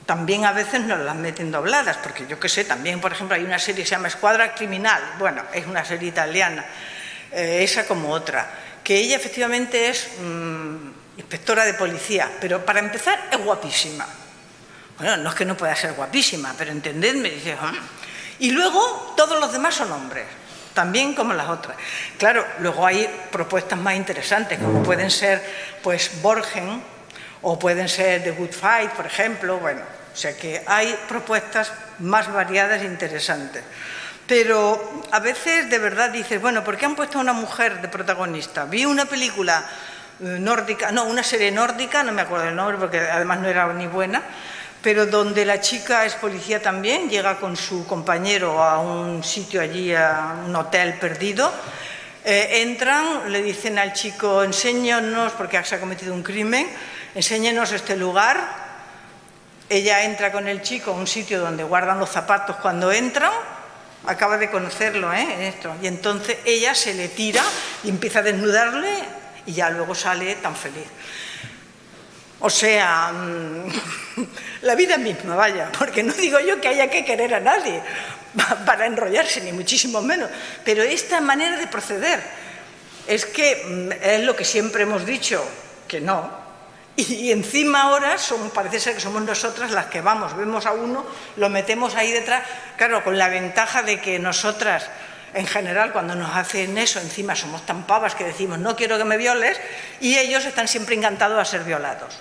S2: También a veces nos las meten dobladas, porque yo qué sé, también, por ejemplo, hay una serie que se llama Escuadra Criminal, bueno, es una serie italiana, esa como otra, que ella efectivamente es inspectora de policía, pero para empezar es guapísima. Bueno, no es que no pueda ser guapísima, pero entendedme, dice, y luego todos los demás son hombres, también como las otras. Claro, luego hay propuestas más interesantes, como pueden ser, pues, Borgen, o pueden ser The Good Fight, por ejemplo, bueno, o sea que hay propuestas más variadas e interesantes. Pero a veces de verdad dices, bueno, ¿por qué han puesto a una mujer de protagonista? Vi una película nórdica, no, una serie nórdica, no me acuerdo el nombre porque además no era ni buena, pero donde la chica es policía también, llega con su compañero a un sitio allí, a un hotel perdido, entran, le dicen al chico, enséñanos, porque se ha cometido un crimen, enséñanos este lugar. Ella entra con el chico a un sitio donde guardan los zapatos cuando entran acaba de conocerlo, esto. Y entonces ella se le tira y empieza a desnudarle y ya luego sale tan feliz. O sea, la vida misma, vaya, porque no digo yo que haya que querer a nadie para enrollarse, ni muchísimo menos, pero esta manera de proceder es que es lo que siempre hemos dicho, que no. Y encima ahora parece ser que somos nosotras las que vemos a uno, lo metemos ahí detrás, claro, con la ventaja de que nosotras, en general, cuando nos hacen eso, encima somos tan pavas que decimos no quiero que me violes, y ellos están siempre encantados a ser violados.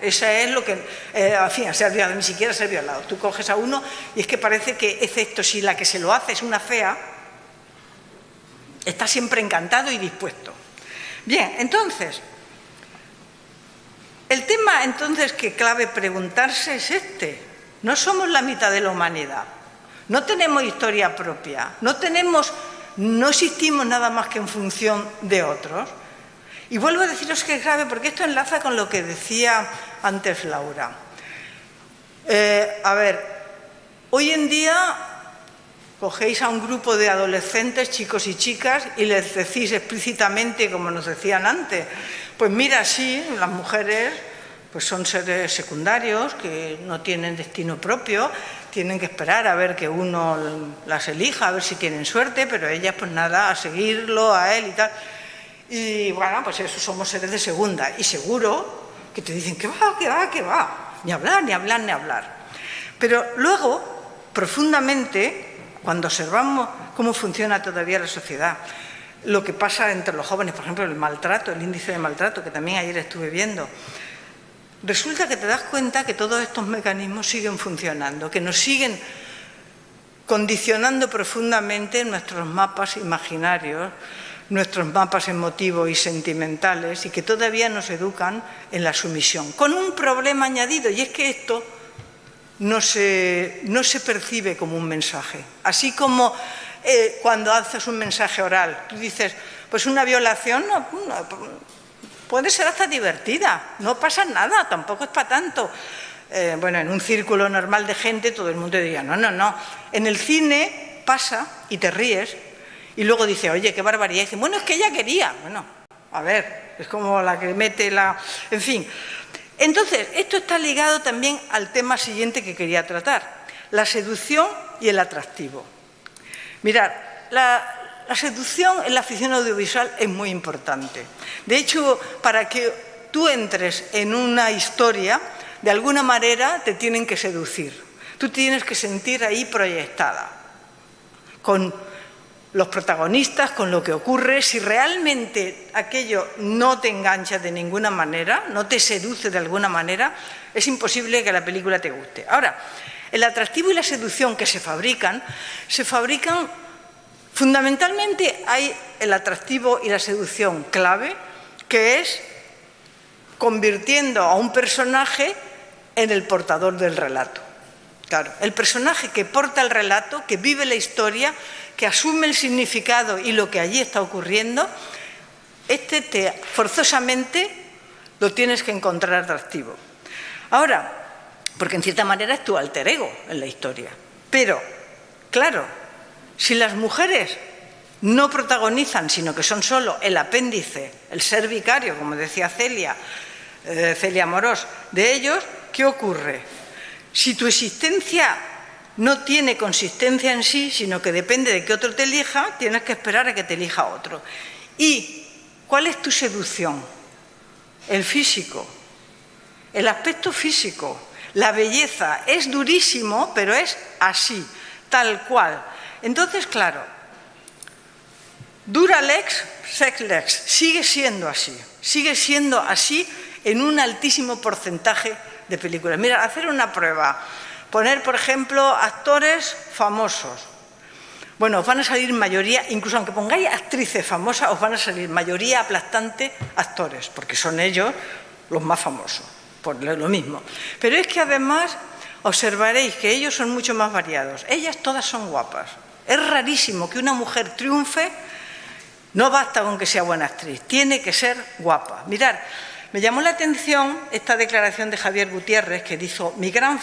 S2: Eso es lo que, en fin, a ser violado, ni siquiera ser violado. Tú coges a uno y es que parece que, excepto si la que se lo hace es una fea, está siempre encantado y dispuesto. Bien, entonces, el tema entonces que cabe preguntarse es este. No somos la mitad de la humanidad. No tenemos historia propia. No existimos nada más que en función de otros. Y vuelvo a deciros que es grave porque esto enlaza con lo que decía antes Laura. A ver, hoy en día cogéis a un grupo de adolescentes, chicos y chicas, y les decís explícitamente, como nos decían antes, pues mira, sí, las mujeres pues son seres secundarios que no tienen destino propio, tienen que esperar a ver que uno las elija, a ver si tienen suerte, pero ellas pues nada, a seguirlo, a él y tal. Y bueno, pues eso, somos seres de segunda. Y seguro que te dicen que va, ni hablar, ni hablar, ni hablar. Pero luego, profundamente, cuando observamos cómo funciona todavía la sociedad, lo que pasa entre los jóvenes, por ejemplo, el maltrato, el índice de maltrato, que también ayer estuve viendo, resulta que te das cuenta que todos estos mecanismos siguen funcionando, que nos siguen condicionando profundamente nuestros mapas imaginarios, nuestros mapas emotivos y sentimentales, y que todavía nos educan en la sumisión. Con un problema añadido, y es que esto no se percibe como un mensaje. Así como cuando haces un mensaje oral, tú dices, pues una violación puede ser hasta divertida, no pasa nada, tampoco es para tanto. Bueno, en un círculo normal de gente todo el mundo diría, no. En el cine pasa y te ríes y luego dice, oye, qué barbaridad. Y dice, bueno, es que ella quería. Bueno, a ver, es como la que mete la... En fin. Entonces, esto está ligado también al tema siguiente que quería tratar, la seducción y el atractivo. Mirad, la seducción en la ficción audiovisual es muy importante. De hecho, para que tú entres en una historia, de alguna manera te tienen que seducir. Tú tienes que sentir ahí proyectada, con los protagonistas, con lo que ocurre. Si realmente aquello no te engancha de ninguna manera, no te seduce de alguna manera, es imposible que la película te guste. Ahora, el atractivo y la seducción que se fabrican fundamentalmente hay el atractivo y la seducción clave, que es convirtiendo a un personaje en el portador del relato. Claro, el personaje que porta el relato, que vive la historia, que asume el significado y lo que allí está ocurriendo, forzosamente lo tienes que encontrar atractivo. Ahora, porque en cierta manera es tu alter ego en la historia. Pero, claro, si las mujeres no protagonizan, sino que son solo el apéndice, el ser vicario, como decía Celia Amorós, de ellos, ¿qué ocurre? Si tu existencia no tiene consistencia en sí, sino que depende de que otro te elija, tienes que esperar a que te elija otro. ¿Y cuál es tu seducción? El físico, el aspecto físico, la belleza. Es durísimo, pero es así, tal cual. Entonces, claro, dura lex, sex lex, sigue siendo así en un altísimo porcentaje de películas. Mira, hacer una prueba, poner, por ejemplo, actores famosos. Bueno, os van a salir mayoría, incluso aunque pongáis actrices famosas, os van a salir mayoría aplastante actores, porque son ellos los más famosos, por lo mismo. Pero es que además observaréis que ellos son mucho más variados. Ellas todas son guapas. Es rarísimo que una mujer triunfe, no basta con que sea buena actriz, tiene que ser guapa. Mirad, Me llamó la atención esta declaración de Javier Gutiérrez que dijo: mi gran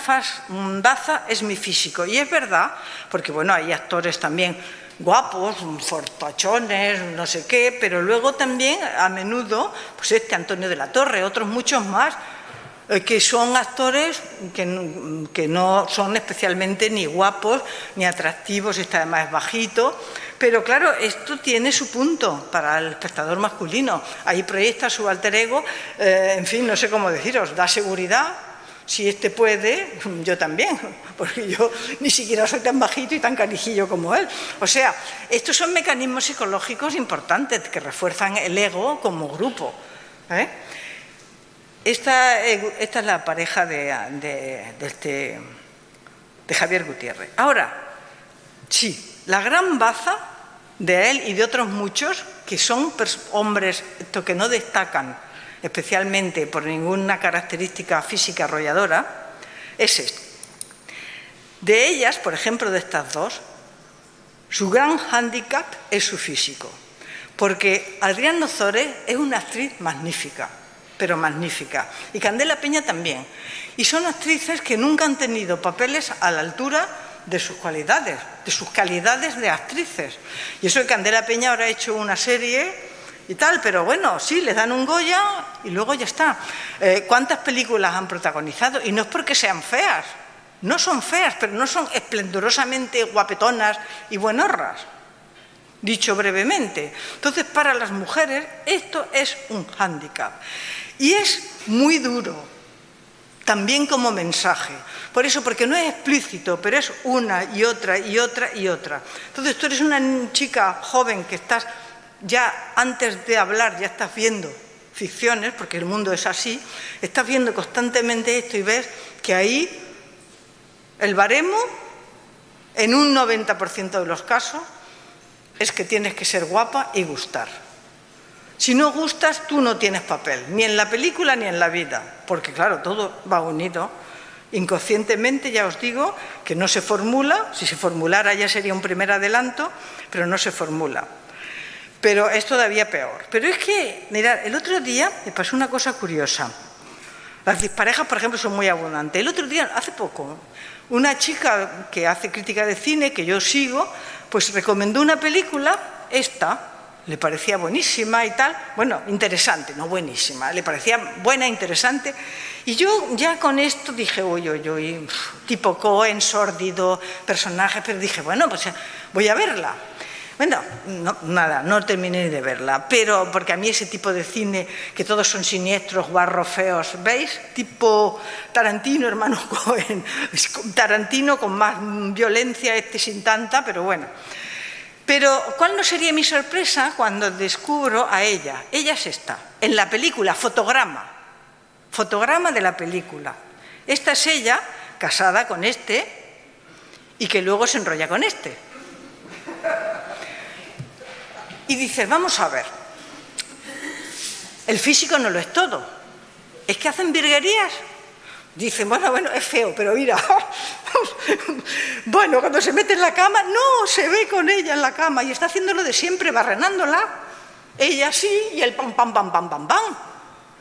S2: baza es mi físico. Y es verdad, porque bueno, hay actores también guapos, fortachones, no sé qué, pero luego también a menudo, pues Antonio de la Torre, otros muchos más, que son actores que no son especialmente ni guapos ni atractivos, este además es bajito, pero claro, esto tiene su punto para el espectador masculino. Ahí proyecta su alter ego, en fin, no sé cómo deciros, da seguridad. Si este puede, yo también, porque yo ni siquiera soy tan bajito y tan carijillo como él. O sea, estos son mecanismos psicológicos importantes que refuerzan el ego como grupo. Esta es la pareja de Javier Gutiérrez. Ahora, sí, la gran baza de él y de otros muchos, que son hombres que no destacan especialmente por ninguna característica física arrolladora, es esto. De ellas, por ejemplo, de estas dos, su gran hándicap es su físico, porque Adriana Ozores es una actriz magnífica, pero magnífica, y Candela Peña también, y son actrices que nunca han tenido papeles a la altura de sus cualidades, de sus calidades de actrices. Y eso que Candela Peña ahora ha hecho una serie y tal, pero bueno, sí, les dan un Goya y luego ya está. ¿Cuántas películas han protagonizado? Y no es porque sean feas, no son feas, pero no son esplendorosamente guapetonas y buenorras, dicho brevemente. Entonces, para las mujeres esto es un hándicap y es muy duro, también como mensaje. Por eso, porque no es explícito, pero es una y otra y otra y otra. Entonces, tú eres una chica joven que estás ya antes de hablar, ya estás viendo ficciones, porque el mundo es así, estás viendo constantemente esto y ves que ahí el baremo, en un 90% de los casos, es que tienes que ser guapa y gustar. Si no gustas, tú no tienes papel, ni en la película ni en la vida, porque claro, todo va unido. Inconscientemente, ya os digo, que no se formula, si se formulara ya sería un primer adelanto, pero no se formula. Pero es todavía peor. Pero es que, mirad, el otro día me pasó una cosa curiosa. Las disparejas, por ejemplo, son muy abundantes. El otro día, hace poco, una chica que hace crítica de cine, que yo sigo, pues recomendó una película, le parecía buenísima y tal, bueno, interesante, no buenísima, le parecía buena, interesante, y yo ya con esto dije, uy, tipo Cohen, sórdido, personaje, pero dije, bueno, pues voy a verla. Bueno, no terminé de verla, pero porque a mí ese tipo de cine, que todos son siniestros, guarros, feos, ¿veis? Tipo Tarantino, hermano Cohen, Tarantino con más violencia, sin tanta, pero bueno. Pero ¿cuál no sería mi sorpresa cuando descubro a ella? Ella es esta, en la película, fotograma de la película. Esta es ella, casada con este, y que luego se enrolla con este. Y dices, vamos a ver, el físico no lo es todo, es que hacen virguerías. Dicen, bueno, es feo, pero mira, bueno, cuando se mete en la cama, no, se ve con ella en la cama y está haciendo lo de siempre, barrenándola, ella sí, y el pam, pam, pam, pam, pam, pam.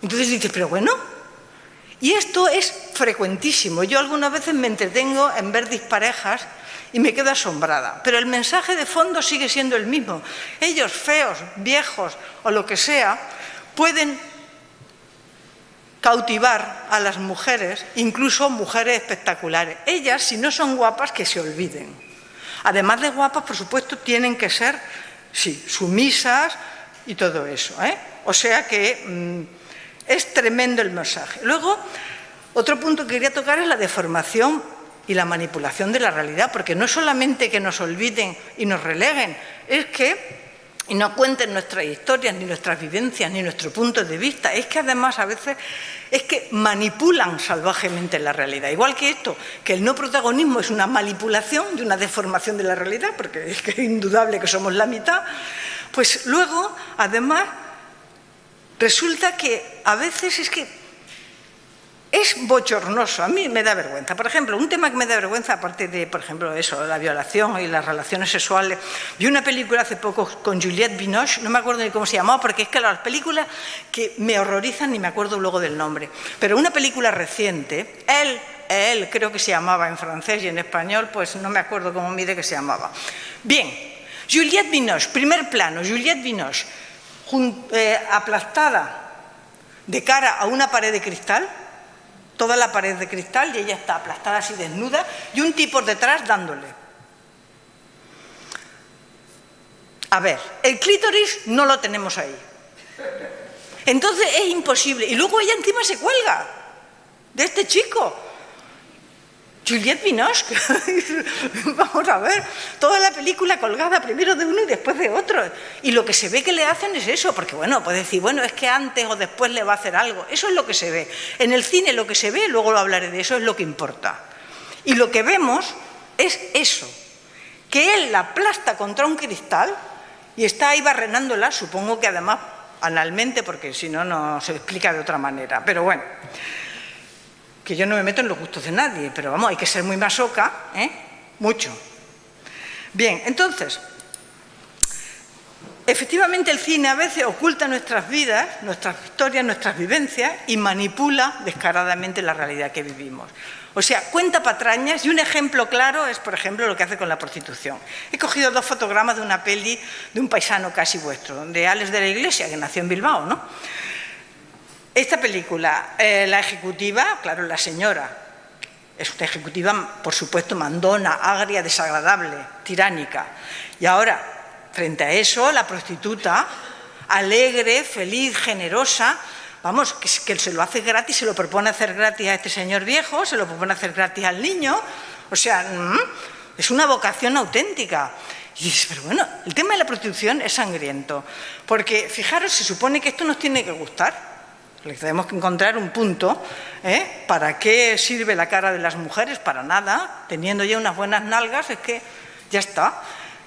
S2: Entonces dices, pero bueno, y esto es frecuentísimo. Yo algunas veces me entretengo en ver disparejas y me quedo asombrada, pero el mensaje de fondo sigue siendo el mismo. Ellos, feos, viejos o lo que sea, pueden cautivar a las mujeres, incluso mujeres espectaculares. Ellas, si no son guapas, que se olviden. Además de guapas, por supuesto, tienen que ser, sí, sumisas y todo eso, O sea que es tremendo el mensaje. Luego, otro punto que quería tocar es la deformación y la manipulación de la realidad, porque no es solamente que nos olviden y nos releguen, es que y no cuenten nuestras historias, ni nuestras vivencias, ni nuestro punto de vista. Es que además a veces es que manipulan salvajemente la realidad. Igual que esto, que el no protagonismo es una manipulación de una deformación de la realidad, porque es que es indudable que somos la mitad, pues luego, además, resulta que a veces es que es bochornoso, a mí me da vergüenza. Por ejemplo, un tema que me da vergüenza, aparte de, por ejemplo, eso, la violación y las relaciones sexuales. Vi una película hace poco con Juliette Binoche, no me acuerdo ni cómo se llamaba, porque es que las películas que me horrorizan ni me acuerdo luego del nombre. Pero una película reciente, él creo que se llamaba en francés y en español, pues no me acuerdo cómo mide que se llamaba. Bien, Juliette Binoche, primer plano, Juliette Binoche, aplastada de cara a una pared de cristal, toda la pared de cristal, y ella está aplastada así desnuda, y un tipo detrás dándole. A ver, el clítoris no lo tenemos ahí. Entonces es imposible. Y luego ella encima se cuelga de este chico. Juliette Binoche, vamos a ver, toda la película colgada primero de uno y después de otro. Y lo que se ve que le hacen es eso, porque bueno, puedes decir, bueno, es que antes o después le va a hacer algo. Eso es lo que se ve. En el cine lo que se ve, luego lo hablaré de eso, es lo que importa. Y lo que vemos es eso, que él la aplasta contra un cristal y está ahí barrenándola, supongo que además analmente, porque si no, no se explica de otra manera. Pero bueno, que yo no me meto en los gustos de nadie, pero vamos, hay que ser muy masoca, ¿eh? Mucho. Bien, entonces, efectivamente el cine a veces oculta nuestras vidas, nuestras historias, nuestras vivencias y manipula descaradamente la realidad que vivimos. O sea, cuenta patrañas, y un ejemplo claro es, por ejemplo, lo que hace con la prostitución. He cogido 2 fotogramas de una peli de un paisano casi vuestro, de Alex de la Iglesia, que nació en Bilbao, ¿no? Esta película, la ejecutiva, claro, la señora, es una ejecutiva, por supuesto, mandona, agria, desagradable, tiránica. Y ahora, frente a eso, la prostituta, alegre, feliz, generosa, vamos, que se lo hace gratis, se lo propone hacer gratis a este señor viejo, se lo propone hacer gratis al niño, o sea, es una vocación auténtica. Y dices, pero bueno, el tema de la prostitución es sangriento, porque fijaros, se supone que esto nos tiene que gustar. Tenemos que encontrar un punto, ¿eh? ¿Para qué sirve la cara de las mujeres? Para nada, teniendo ya unas buenas nalgas, es que ya está.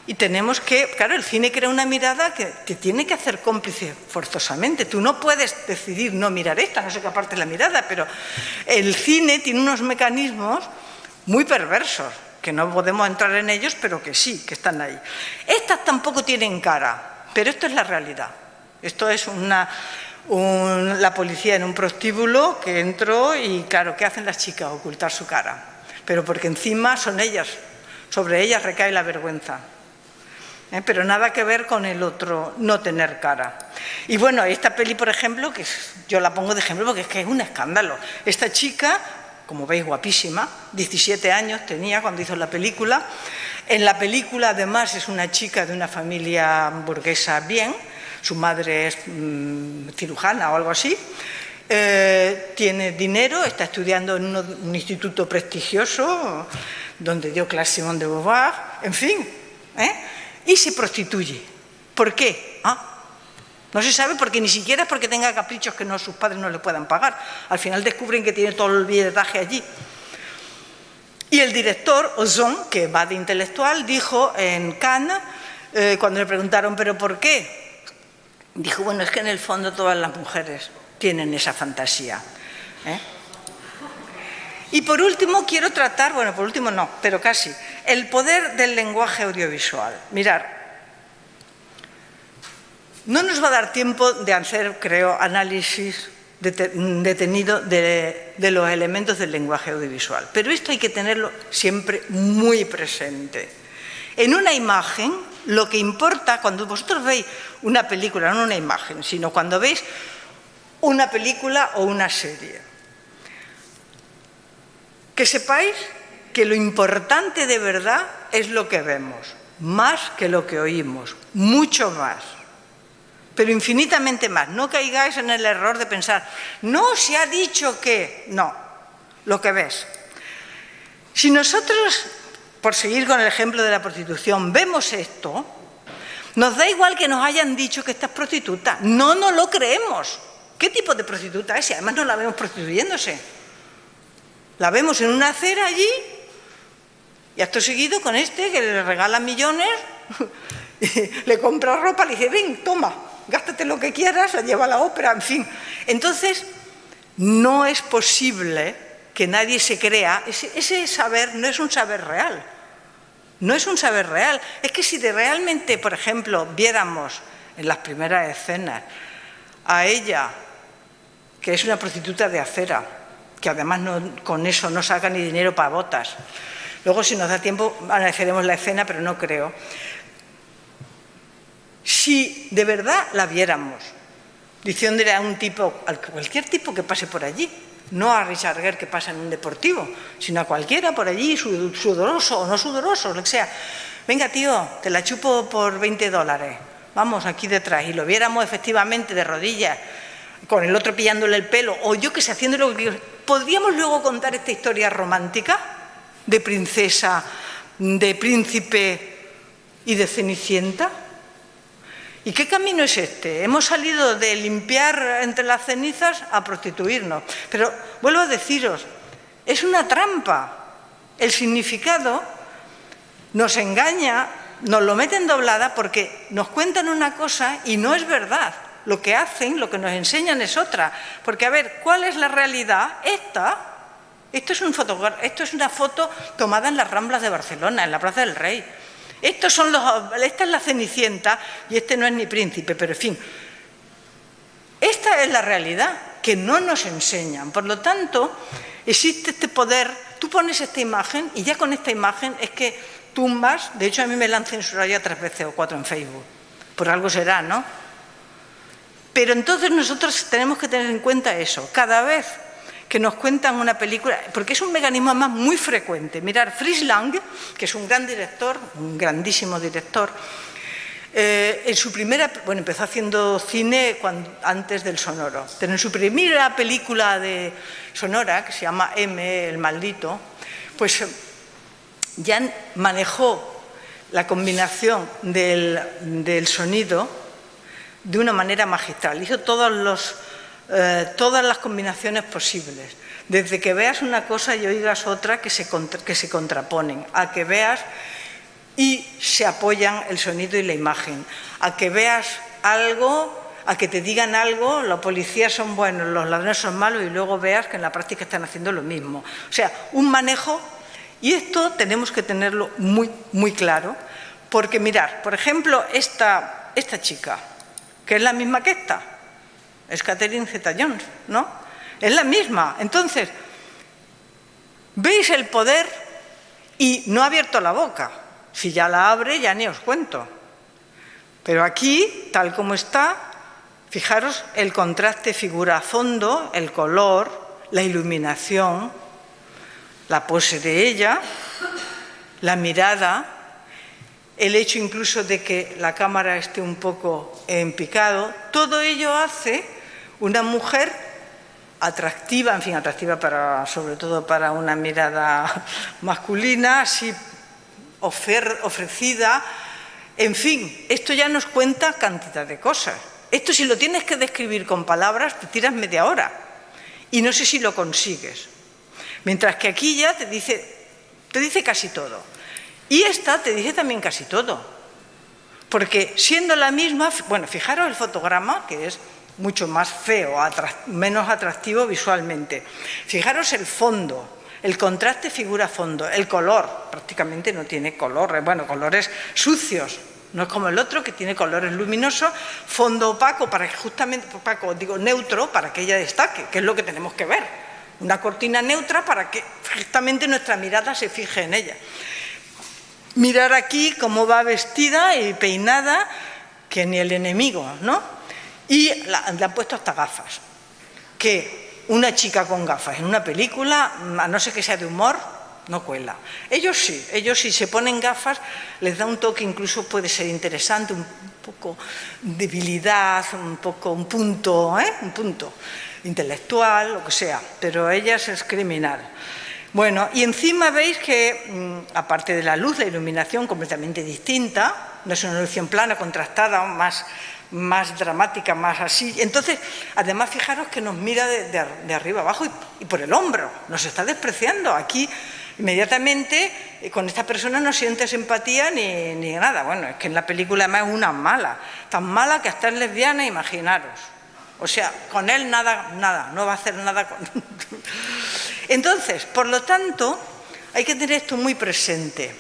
S2: Y tenemos que, claro, el cine crea una mirada que te tiene que hacer cómplice forzosamente. Tú no puedes decidir no mirar esta, no sé qué aparte la mirada, pero el cine tiene unos mecanismos muy perversos, que no podemos entrar en ellos, pero que sí, que están ahí. Estas tampoco tienen cara, pero esto es la realidad. Esto es la policía en un prostíbulo que entró y, claro, ¿qué hacen las chicas? Ocultar su cara. Pero porque encima son ellas, sobre ellas recae la vergüenza. Pero nada que ver con el otro no tener cara. Y bueno, esta peli, por ejemplo, que yo la pongo de ejemplo porque es que es un escándalo. Esta chica, como veis, guapísima, 17 años tenía cuando hizo la película. En la película, además, es una chica de una familia burguesa bien. Su madre es cirujana o algo así, tiene dinero, está estudiando en un instituto prestigioso donde dio clase Simone de Beauvoir, en fin, y se prostituye. ¿Por qué? No se sabe, porque ni siquiera es porque tenga caprichos que sus padres no le puedan pagar. Al final descubren que tiene todo el billetaje allí. Y el director, Ozon, que va de intelectual, dijo en Cannes, cuando le preguntaron, ¿pero por qué? Dijo, bueno, es que en el fondo todas las mujeres tienen esa fantasía. Y por último quiero tratar, bueno, por último no, pero casi, el poder del lenguaje audiovisual. Mirad, no nos va a dar tiempo de hacer, creo, análisis detenido de los elementos del lenguaje audiovisual, pero esto hay que tenerlo siempre muy presente. En una imagen, lo que importa, cuando vosotros veis una película, no una imagen, sino cuando veis una película o una serie, que sepáis que lo importante de verdad es lo que vemos, más que lo que oímos, mucho más, pero infinitamente más. No caigáis en el error de pensar, no, se ha dicho que... No, lo que ves. Si nosotros, por seguir con el ejemplo de la prostitución, vemos esto, nos da igual que nos hayan dicho que esta es prostituta. No nos lo creemos. ¿Qué tipo de prostituta es? Y además no la vemos prostituyéndose. La vemos en una acera allí y acto seguido con este que le regala millones, le compra ropa, le dice, ven, toma, gástate lo que quieras, la lleva a la ópera, en fin. Entonces, no es posible que nadie se crea, ese saber no es un saber real. No es un saber real. Es que si realmente, por ejemplo, viéramos en las primeras escenas a ella, que es una prostituta de acera, que además con eso no saca ni dinero para botas. Luego, si nos da tiempo, analizaremos la escena, pero no creo. Si de verdad la viéramos, diciéndole a un tipo, a cualquier tipo que pase por allí, no a Richard Gere que pasa en un deportivo, sino a cualquiera por allí, sudoroso o no sudoroso, lo que sea. Venga, tío, te la chupo por $20. Vamos, aquí detrás. Y lo viéramos efectivamente de rodillas, con el otro pillándole el pelo, o yo que sé, haciéndolo. ¿Podríamos luego contar esta historia romántica de princesa, de príncipe y de Cenicienta? ¿Y qué camino es este? Hemos salido de limpiar entre las cenizas a prostituirnos. Pero vuelvo a deciros, es una trampa. El significado nos engaña, nos lo meten doblada porque nos cuentan una cosa y no es verdad. Lo que hacen, lo que nos enseñan es otra. Porque, a ver, ¿cuál es la realidad? Esto es una foto tomada en las Ramblas de Barcelona, en la Plaza del Rey. Esta es la Cenicienta y este no es ni príncipe, pero en fin. Esta es la realidad que no nos enseñan. Por lo tanto, existe este poder. Tú pones esta imagen y ya con esta imagen es que tumbas. De hecho, a mí me la han censurado ya 3 veces o 4 en Facebook. Por algo será, ¿no? Pero entonces nosotros tenemos que tener en cuenta eso. Cada vez que nos cuentan una película, porque es un mecanismo además muy frecuente. Mirar, Fritz Lang, que es un gran director, un grandísimo director, en su empezó haciendo cine antes del sonoro, pero en su primera película de sonora, que se llama M, el maldito, pues ya manejó la combinación del sonido de una manera magistral. Hizo todas las combinaciones posibles, desde que veas una cosa y oigas otra que se contraponen, a que veas y se apoyan el sonido y la imagen, a que veas algo, a que te digan algo, los policías son buenos, los ladrones son malos, y luego veas que en la práctica están haciendo lo mismo. O sea, un manejo, y esto tenemos que tenerlo muy, muy claro, porque mirad, por ejemplo, esta chica, que es la misma que esta, es Catherine Zeta-Jones, ¿no? Es la misma. Entonces, ¿veis el poder? Y no ha abierto la boca. Si ya la abre, ya ni os cuento. Pero aquí, tal como está, fijaros el contraste figura-fondo, el color, la iluminación, la pose de ella, la mirada, el hecho incluso de que la cámara esté un poco en picado. Todo ello hace una mujer atractiva, en fin, atractiva sobre todo para una mirada masculina, así ofrecida. En fin, esto ya nos cuenta cantidad de cosas. Esto, si lo tienes que describir con palabras, te tiras media hora y no sé si lo consigues. Mientras que aquí ya te dice casi todo. Y esta te dice también casi todo. Porque siendo la misma, bueno, fijaros el fotograma, que es mucho más feo, menos atractivo visualmente. Fijaros el fondo, el contraste figura-fondo, el color, prácticamente no tiene colores, bueno, colores sucios, no es como el otro que tiene colores luminosos, fondo opaco, para que justamente, neutro, para que ella destaque, que es lo que tenemos que ver, una cortina neutra para que justamente nuestra mirada se fije en ella. Mirar aquí cómo va vestida y peinada, que ni el enemigo, ¿no? Y le han puesto hasta gafas, que una chica con gafas en una película, a no ser que sea de humor, no cuela. Ellos sí se ponen gafas, les da un toque, incluso puede ser interesante, un poco debilidad, un punto intelectual, lo que sea, pero ellas es criminal. Bueno, y encima veis que, aparte de la luz, la iluminación completamente distinta, no es una iluminación plana, contrastada, más dramática, más así. Entonces, además, fijaros que nos mira de arriba abajo y por el hombro, nos está despreciando. Aquí, inmediatamente, con esta persona no sientes empatía ni nada. Bueno, es que en la película además es una mala, tan mala que hasta es lesbiana, imaginaros. O sea, con él nada, no va a hacer nada con... Entonces, por lo tanto, hay que tener esto muy presente.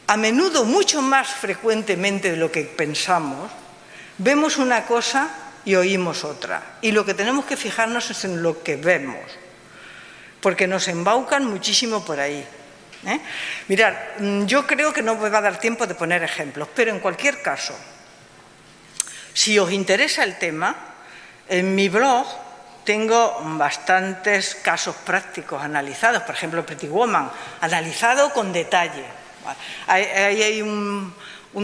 S2: A menudo, mucho más frecuentemente de lo que pensamos, vemos una cosa y oímos otra. Y lo que tenemos que fijarnos es en lo que vemos, porque nos embaucan muchísimo por ahí. Mirad, yo creo que no me va a dar tiempo de poner ejemplos, pero en cualquier caso, si os interesa el tema, en mi blog tengo bastantes casos prácticos analizados, por ejemplo, Pretty Woman, analizado con detalle. Ahí hay un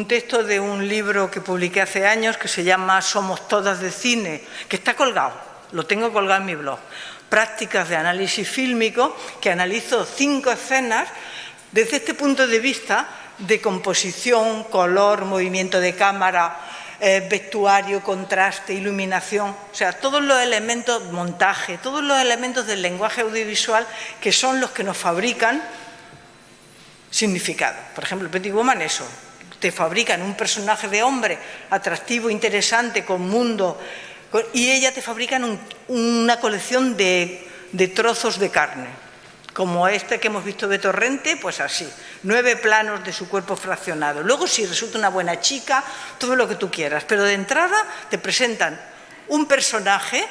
S2: texto de un libro que publiqué hace años que se llama Somos todas de cine, que está colgado, lo tengo colgado en mi blog. Prácticas de análisis fílmico, que analizo 5 escenas desde este punto de vista de composición, color, movimiento de cámara, vestuario, contraste, iluminación, o sea, todos los elementos, montaje, todos los elementos del lenguaje audiovisual que son los que nos fabrican significado. Por ejemplo, Pretty Woman, eso, te fabrican un personaje de hombre atractivo, interesante, con mundo, y ella te fabrican una colección de trozos de carne, como este que hemos visto de Torrente, pues así, 9 planos de su cuerpo fraccionado. Luego, si resulta una buena chica, todo lo que tú quieras, pero de entrada te presentan un personaje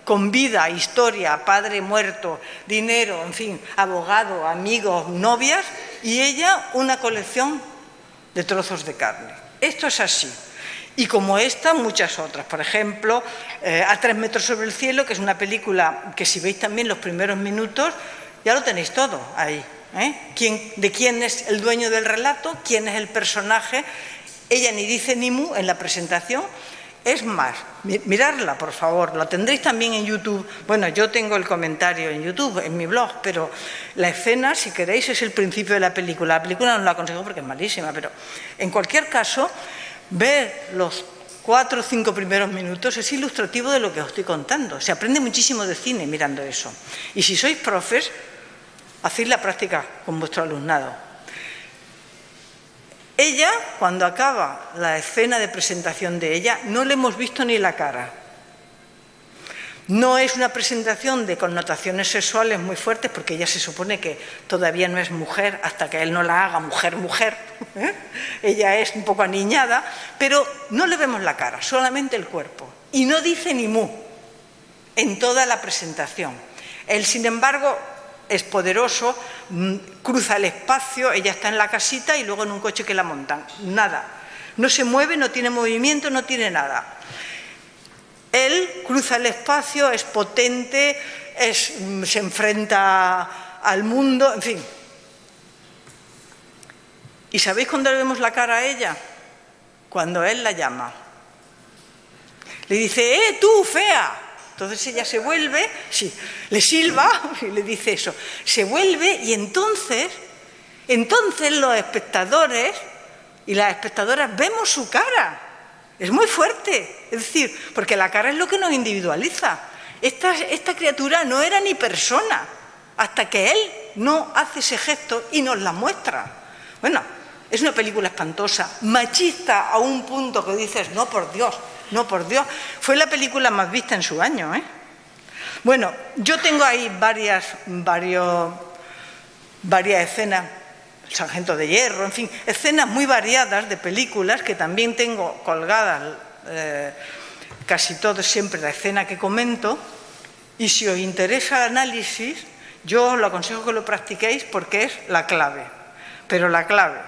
S2: con vida, historia, padre muerto, dinero, en fin, abogado, amigos, novias, y ella una colección de trozos de carne. Esto es así. Y como esta, muchas otras. Por ejemplo, A 3 metros sobre el cielo, que es una película que si veis también los primeros minutos, ya lo tenéis todo ahí. ¿De quién es el dueño del relato? ¿Quién es el personaje? Ella ni dice ni mu en la presentación. Es más, miradla, por favor, la tendréis también en YouTube. Bueno, yo tengo el comentario en YouTube, en mi blog, pero la escena, si queréis, es el principio de la película. La película no la aconsejo porque es malísima, pero en cualquier caso, ver los 4 o 5 primeros minutos es ilustrativo de lo que os estoy contando. Se aprende muchísimo de cine mirando eso. Y si sois profes, hacéis la práctica con vuestro alumnado. Ella, cuando acaba la escena de presentación de ella, no le hemos visto ni la cara. No es una presentación de connotaciones sexuales muy fuertes, porque ella se supone que todavía no es mujer hasta que él no la haga mujer. Ella es un poco aniñada, pero no le vemos la cara, solamente el cuerpo. Y no dice ni mu en toda la presentación. Él, sin embargo, es poderoso, cruza el espacio, ella está en la casita y luego en un coche que la montan. Nada. No se mueve, no tiene movimiento, no tiene nada. Él cruza el espacio, es potente, se enfrenta al mundo, en fin. ¿Y sabéis cuándo le vemos la cara a ella? Cuando él la llama. Le dice, tú, fea. Entonces ella se vuelve, sí, le silba y le dice eso. Se vuelve y entonces los espectadores y las espectadoras vemos su cara. Es muy fuerte, es decir, porque la cara es lo que nos individualiza. Esta criatura no era ni persona hasta que él no hace ese gesto y nos la muestra. Bueno, es una película espantosa, machista a un punto que dices, no, por Dios. No, por Dios, fue la película más vista en su año. Bueno, yo tengo ahí varias escenas, El Sargento de Hierro, en fin, escenas muy variadas de películas que también tengo colgadas, casi todo siempre la escena que comento, y si os interesa el análisis, yo os lo aconsejo que lo practiquéis porque es la clave, pero la clave.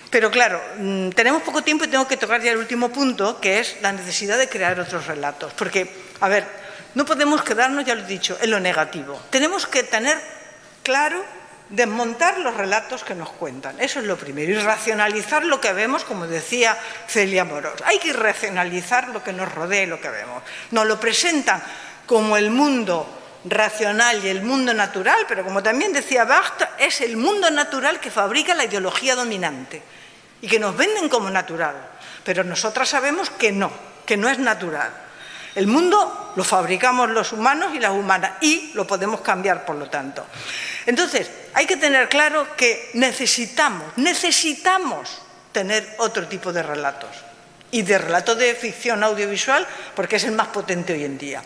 S2: Pero claro, tenemos poco tiempo y tengo que tocar ya el último punto, que es la necesidad de crear otros relatos. Porque, a ver, no podemos quedarnos, ya lo he dicho, en lo negativo. Tenemos que tener claro, desmontar los relatos que nos cuentan. Eso es lo primero. Y racionalizar lo que vemos, como decía Celia Amorós. Hay que racionalizar lo que nos rodea y lo que vemos. Nos lo presentan como el mundo racional y el mundo natural, pero como también decía Barthes, es el mundo natural que fabrica la ideología dominante y que nos venden como natural, pero nosotras sabemos que no es natural. El mundo lo fabricamos los humanos y las humanas y lo podemos cambiar, por lo tanto. Entonces, hay que tener claro que necesitamos tener otro tipo de relatos. y de relato de ficción audiovisual, porque es el más potente hoy en día.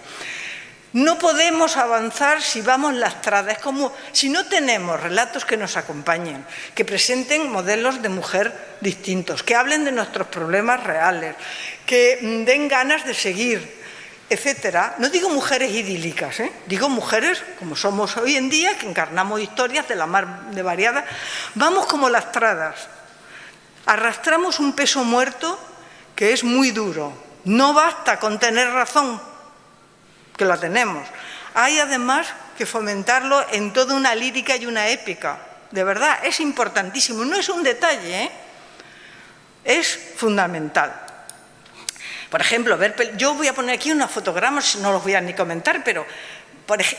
S2: No podemos avanzar si vamos lastradas, es como si no tenemos relatos que nos acompañen, que presenten modelos de mujer distintos, que hablen de nuestros problemas reales, que den ganas de seguir, etcétera. No digo mujeres idílicas, digo mujeres como somos hoy en día, que encarnamos historias de la mar de variadas. Vamos como lastradas, arrastramos un peso muerto que es muy duro. No basta con tener razón, que la tenemos. Hay además que fomentarlo en toda una lírica y una épica. De verdad, es importantísimo. No es un detalle, es fundamental. Por ejemplo, yo voy a poner aquí unos fotogramas, no los voy a ni comentar, pero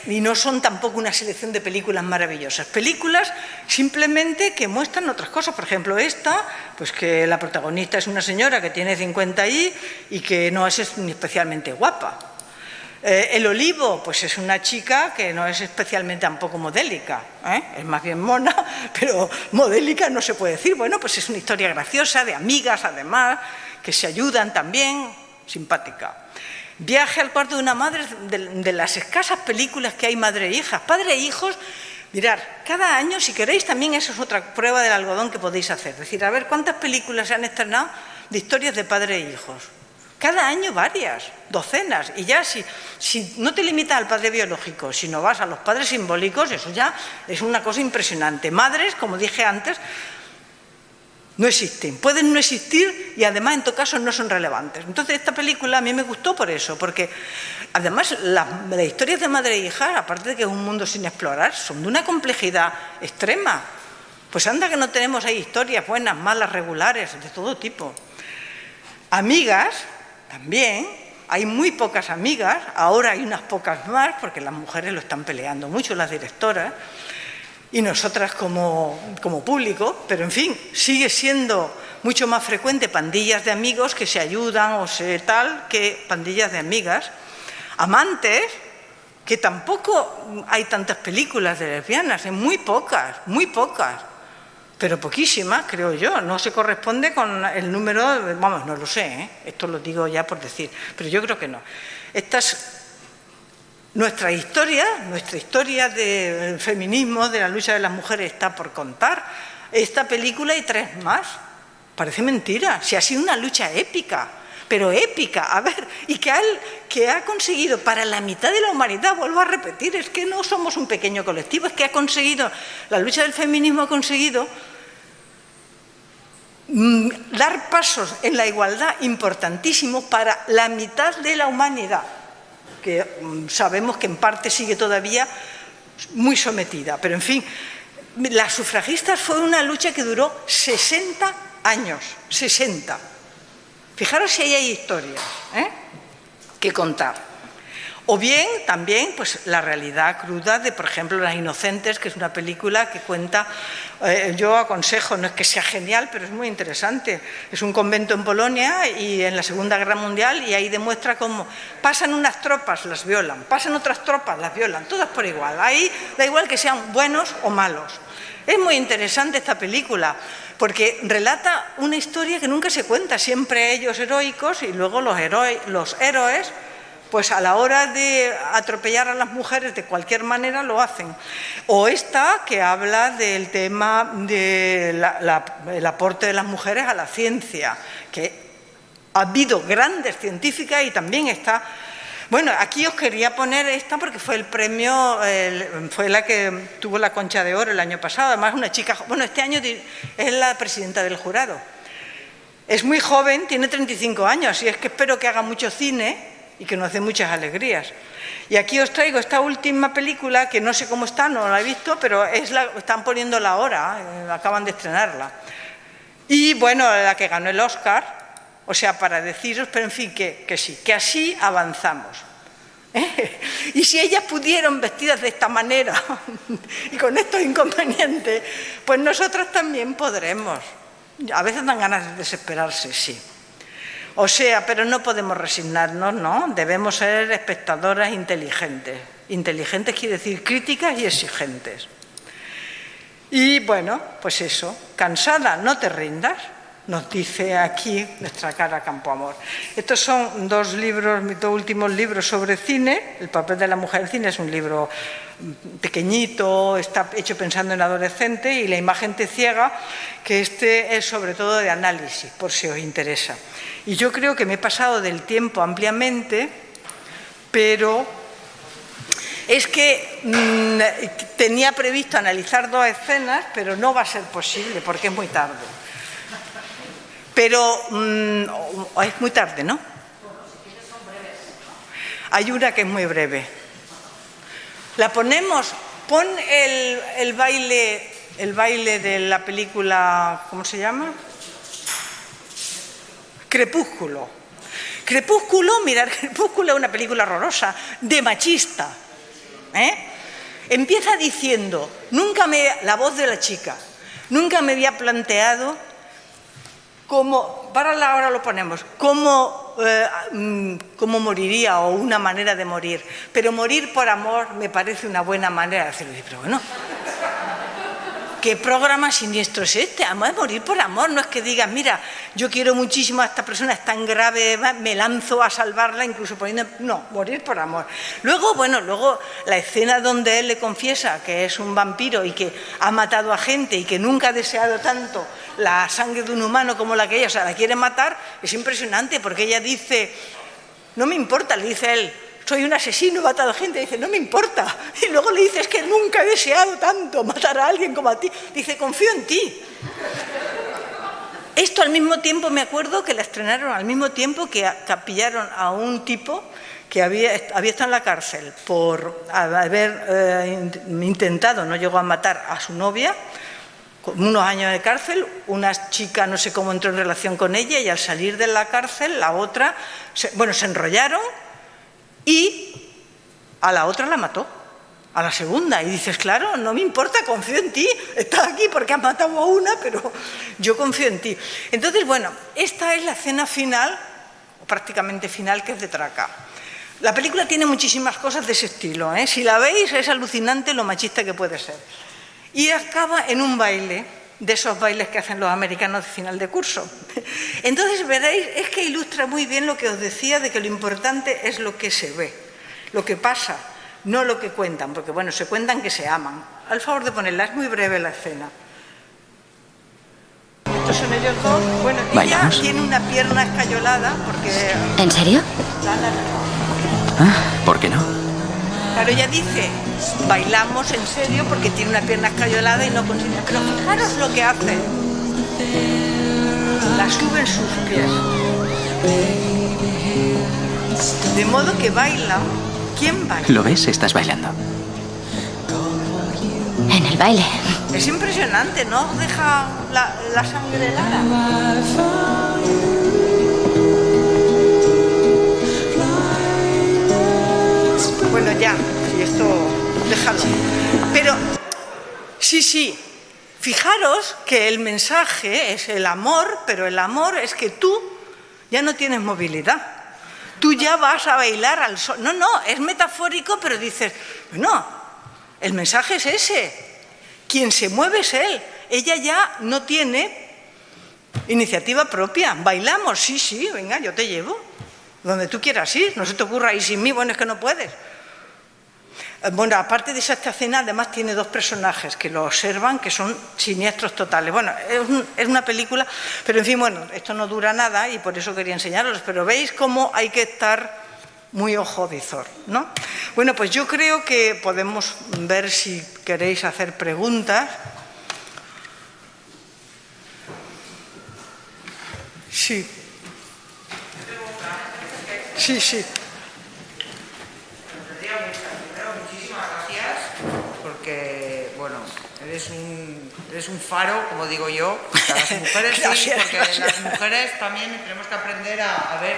S2: y no son tampoco una selección de películas maravillosas. Películas simplemente que muestran otras cosas. Por ejemplo, esta, pues que la protagonista es una señora que tiene 50 y que no es ni especialmente guapa. El olivo, pues es una chica que no es especialmente tampoco modélica, es más bien mona, pero modélica no se puede decir. Bueno, pues es una historia graciosa, de amigas además, que se ayudan también, simpática. Viaje al cuarto de una madre, de las escasas películas que hay madre e hijas. Padre e hijos, mirad, cada año, si queréis, también eso es otra prueba del algodón que podéis hacer. Es decir, a ver cuántas películas se han estrenado de historias de padre e hijos. Cada año varias, docenas, y ya si no te limitas al padre biológico, sino vas a los padres simbólicos, eso ya es una cosa impresionante. Madres, como dije antes, no existen, pueden no existir y además en todo caso no son relevantes. Entonces esta película a mí me gustó por eso, porque además las historias de madre e hija, aparte de que es un mundo sin explorar, son de una complejidad extrema. Pues anda que no tenemos ahí historias buenas, malas, regulares, de todo tipo. Amigas, también, hay muy pocas amigas, ahora hay unas pocas más, porque las mujeres lo están peleando mucho, las directoras, y nosotras como público, pero en fin, sigue siendo mucho más frecuente pandillas de amigos que se ayudan o tal, que pandillas de amigas. Amantes, que tampoco hay tantas películas de lesbianas, hay muy pocas, pero poquísimas, creo yo. No se corresponde con el número, vamos, no lo sé, esto lo digo ya por decir, pero yo creo que no. Nuestra historia del feminismo, de la lucha de las mujeres está por contar. Esta película y 3 más. Parece mentira, si ha sido una lucha épica, pero épica, a ver, y que ha conseguido para la mitad de la humanidad, vuelvo a repetir, es que no somos un pequeño colectivo, es que la lucha del feminismo ha conseguido dar pasos en la igualdad importantísimos para la mitad de la humanidad, que sabemos que en parte sigue todavía muy sometida. Pero en fin, las sufragistas fue una lucha que duró 60 años, 60. Fijaros si ahí hay historias que contar. O bien, también, pues la realidad cruda de, por ejemplo, Las Inocentes, que es una película que cuenta, yo aconsejo, no es que sea genial, pero es muy interesante. Es un convento en Polonia y en la Segunda Guerra Mundial, y ahí demuestra cómo pasan unas tropas, las violan, pasan otras tropas, las violan, todas por igual. Ahí da igual que sean buenos o malos. Es muy interesante esta película, porque relata una historia que nunca se cuenta, siempre ellos heroicos y luego los héroes, pues a la hora de atropellar a las mujeres de cualquier manera lo hacen. O esta que habla del tema del aporte de las mujeres a la ciencia, que ha habido grandes científicas y también está... Bueno, aquí os quería poner esta porque fue el premio, fue la que tuvo la Concha de Oro el año pasado. Además, una chica, bueno, este año es la presidenta del jurado. Es muy joven, tiene 35 años y es que espero que haga mucho cine y que nos dé muchas alegrías. Y aquí os traigo esta última película, que no sé cómo está, no la he visto, pero están poniéndola ahora, acaban de estrenarla. Y bueno, la que ganó el Oscar, o sea, para deciros, pero en fin, que sí, que así avanzamos. Y si ellas pudieron vestidas de esta manera y con estos inconvenientes, pues nosotras también podremos. A veces dan ganas de desesperarse, sí. O sea, pero no podemos resignarnos, ¿no? Debemos ser espectadoras inteligentes. Inteligentes quiere decir críticas y exigentes. Y bueno, pues eso, cansada, no te rindas, nos dice aquí nuestra cara Campoamor. Estos son dos libros, mis dos últimos libros sobre cine. El papel de la mujer en cine es un libro pequeñito, está hecho pensando en adolescente, y La imagen te ciega, que este es sobre todo de análisis, por si os interesa. Y yo creo que me he pasado del tiempo ampliamente, pero es que tenía previsto analizar 2 escenas, pero no va a ser posible porque es muy tarde. Pero es muy tarde, ¿no? Hay una que es muy breve. La ponemos, pon el baile de la película, ¿cómo se llama? Crepúsculo. Crepúsculo, mirad, Crepúsculo es una película horrorosa, de machista. Empieza diciendo, la voz de la chica, nunca me había planteado ahora lo ponemos, cómo moriría o una manera de morir. Pero morir por amor me parece una buena manera de hacerlo. Pero bueno, ¿qué programa siniestro es este? Además, morir por amor no es que digas, mira, yo quiero muchísimo a esta persona, es tan grave, me lanzo a salvarla, incluso poniendo... No, morir por amor. Luego la escena donde él le confiesa que es un vampiro y que ha matado a gente y que nunca ha deseado tanto la sangre de un humano como la que ella, o sea, la quiere matar, es impresionante, porque ella dice, no me importa, le dice él, soy un asesino, he matado a gente, dice, no me importa, y luego le dice, es que nunca he deseado tanto matar a alguien como a ti, dice, confío en ti. Esto al mismo tiempo, me acuerdo que la estrenaron al mismo tiempo que pillaron a un tipo que había estado en la cárcel por haber intentado, no llegó a matar a su novia, con unos años de cárcel, una chica no sé cómo entró en relación con ella y al salir de la cárcel la otra, se enrollaron y a la otra la mató, a la segunda. Y dices, claro, no me importa, confío en ti, estás aquí porque has matado a una, pero yo confío en ti. Entonces, bueno, esta es la escena final, o prácticamente final, que es de traca. La película tiene muchísimas cosas de ese estilo, ¿eh? Si la veis es alucinante lo machista que puede ser. Y acaba en un baile, de esos bailes que hacen los americanos de final de curso. Entonces veréis, es que ilustra muy bien lo que os decía de que lo importante es lo que se ve, lo que pasa, no lo que cuentan, porque bueno, se cuentan que se aman. Al favor de ponerla, es muy breve la escena. Estos son ellos dos. Bueno, ella tiene una pierna escayolada porque...
S3: ¿En serio? ¿Por qué no?
S2: Claro, ella dice, bailamos en serio porque tiene una pierna escayolada y no consigue. Pero fijaros lo que hace. La suben sus pies. De modo que bailan. ¿Quién baila?
S3: ¿Lo ves? Estás bailando. En el baile.
S2: Es impresionante, ¿no? Deja la sangre helada. Bueno, ya, y esto, déjalo. Pero, sí, fijaros que el mensaje es el amor, pero el amor es que tú ya no tienes movilidad. Tú ya vas a bailar al sol. No, es metafórico, pero dices, no, el mensaje es ese. Quien se mueve es él. Ella ya no tiene iniciativa propia. Bailamos, sí, venga, yo te llevo. Donde tú quieras ir, no se te ocurra ir sin mí, bueno, es que no puedes. Bueno, aparte de esa escena, además tiene 2 personajes que lo observan, que son siniestros totales. Bueno, es una película, pero en fin, bueno, esto no dura nada y por eso quería enseñaros, pero veis cómo hay que estar muy ojo visor, ¿no? Bueno, pues yo creo que podemos ver si queréis hacer preguntas. Sí.
S1: Porque, bueno, eres un faro, como digo yo, para las mujeres, sí, porque las mujeres también tenemos que aprender a ver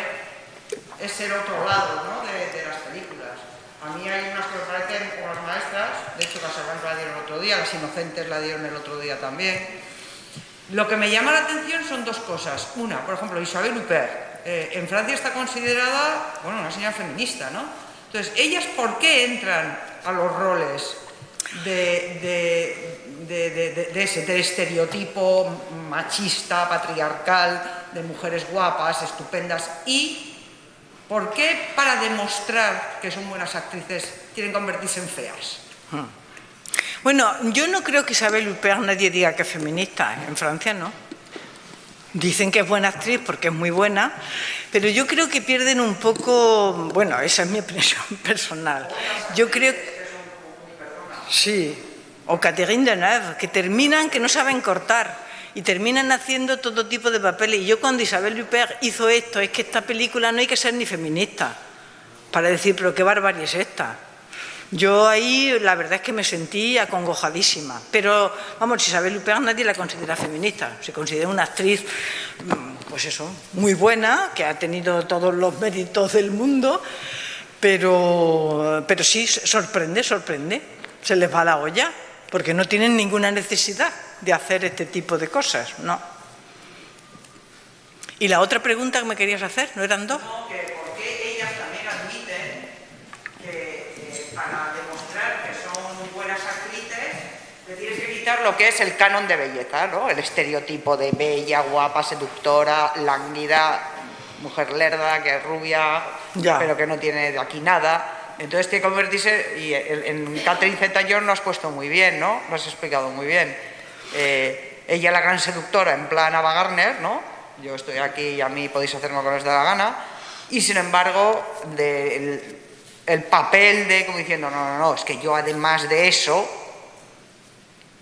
S1: ese otro lado, ¿no?, de las películas. A mí hay unas que me parecen como las maestras, de hecho Casablanca la dieron el otro día, Las Inocentes la dieron el otro día también. Lo que me llama la atención son 2 cosas. Una, por ejemplo, Isabelle Huppert. En Francia está considerada, bueno, una señora feminista, ¿no? Entonces, ¿ellas por qué entran a los roles?
S4: del estereotipo machista, patriarcal, de mujeres guapas, estupendas. ¿Y por qué, para demostrar que son buenas actrices, quieren convertirse en feas?
S2: Bueno, yo no creo que Isabelle Huppert nadie diga que es feminista, en Francia no. Dicen que es buena actriz porque es muy buena, pero yo creo que pierden un poco, bueno, esa es mi opinión personal. Yo creo que sí, o Catherine Deneuve, que terminan, que no saben cortar y terminan haciendo todo tipo de papeles. Y yo cuando Isabelle Huppert hizo esto, es que esta película no hay que ser ni feminista para decir, pero qué barbarie es esta. Yo ahí la verdad es que me sentí acongojadísima, pero vamos, Isabelle Huppert nadie la considera feminista, se considera una actriz, pues eso, muy buena, que ha tenido todos los méritos del mundo, pero sí, sorprende, se les va la olla, porque no tienen ninguna necesidad de hacer este tipo de cosas, ¿no? ¿Y la otra pregunta que me querías hacer? ¿No eran dos?
S4: No, que por qué ellas también admiten que para demostrar que son buenas actrices le tienes que quitar lo que es el canon de belleza, ¿no? El estereotipo de bella, guapa, seductora, lánguida, mujer lerda, que es rubia, pero que no tiene de aquí nada. Entonces tiene que convertirse, y en Catherine Zeta-Jones lo has puesto muy bien, ¿no? Lo has explicado muy bien. Ella la gran seductora, en plan Ava Gardner, ¿no? Yo estoy aquí y a mí podéis hacerme lo que os dé la gana. Y sin embargo, el papel de como diciendo, no, es que yo además de eso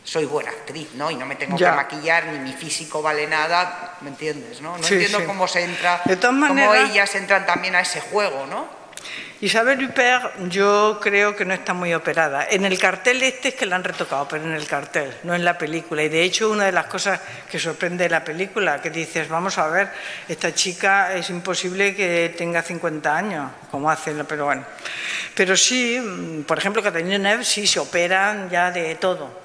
S4: soy buena actriz, ¿no? Y no me tengo que maquillar, ni mi físico vale nada, ¿me entiendes, no? No entiendo cómo se entra,
S2: de todas maneras,
S4: cómo ellas entran también a ese juego, ¿no?
S2: Isabelle Huppert yo creo que no está muy operada. En el cartel es que la han retocado, pero en el cartel, no en la película. Y de hecho una de las cosas que sorprende de la película, que dices, vamos a ver, esta chica es imposible que tenga 50 años, como hace, pero bueno. Pero sí, por ejemplo, Catherine Deneuve sí se operan ya de todo.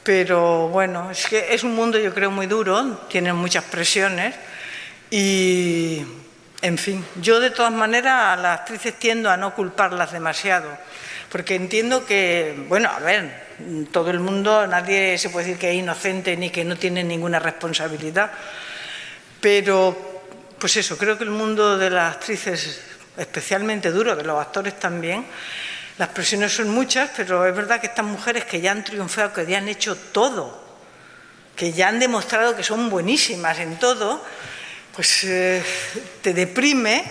S2: Pero bueno, es que es un mundo yo creo muy duro, tienen muchas presiones y... En fin, yo de todas maneras a las actrices tiendo a no culparlas demasiado, porque entiendo que, bueno, a ver, todo el mundo, nadie se puede decir que es inocente ni que no tiene ninguna responsabilidad, pero pues eso, creo que el mundo de las actrices es especialmente duro, de los actores también, las presiones son muchas, pero es verdad que estas mujeres que ya han triunfado, que ya han hecho todo, que ya han demostrado que son buenísimas en todo, pues te deprime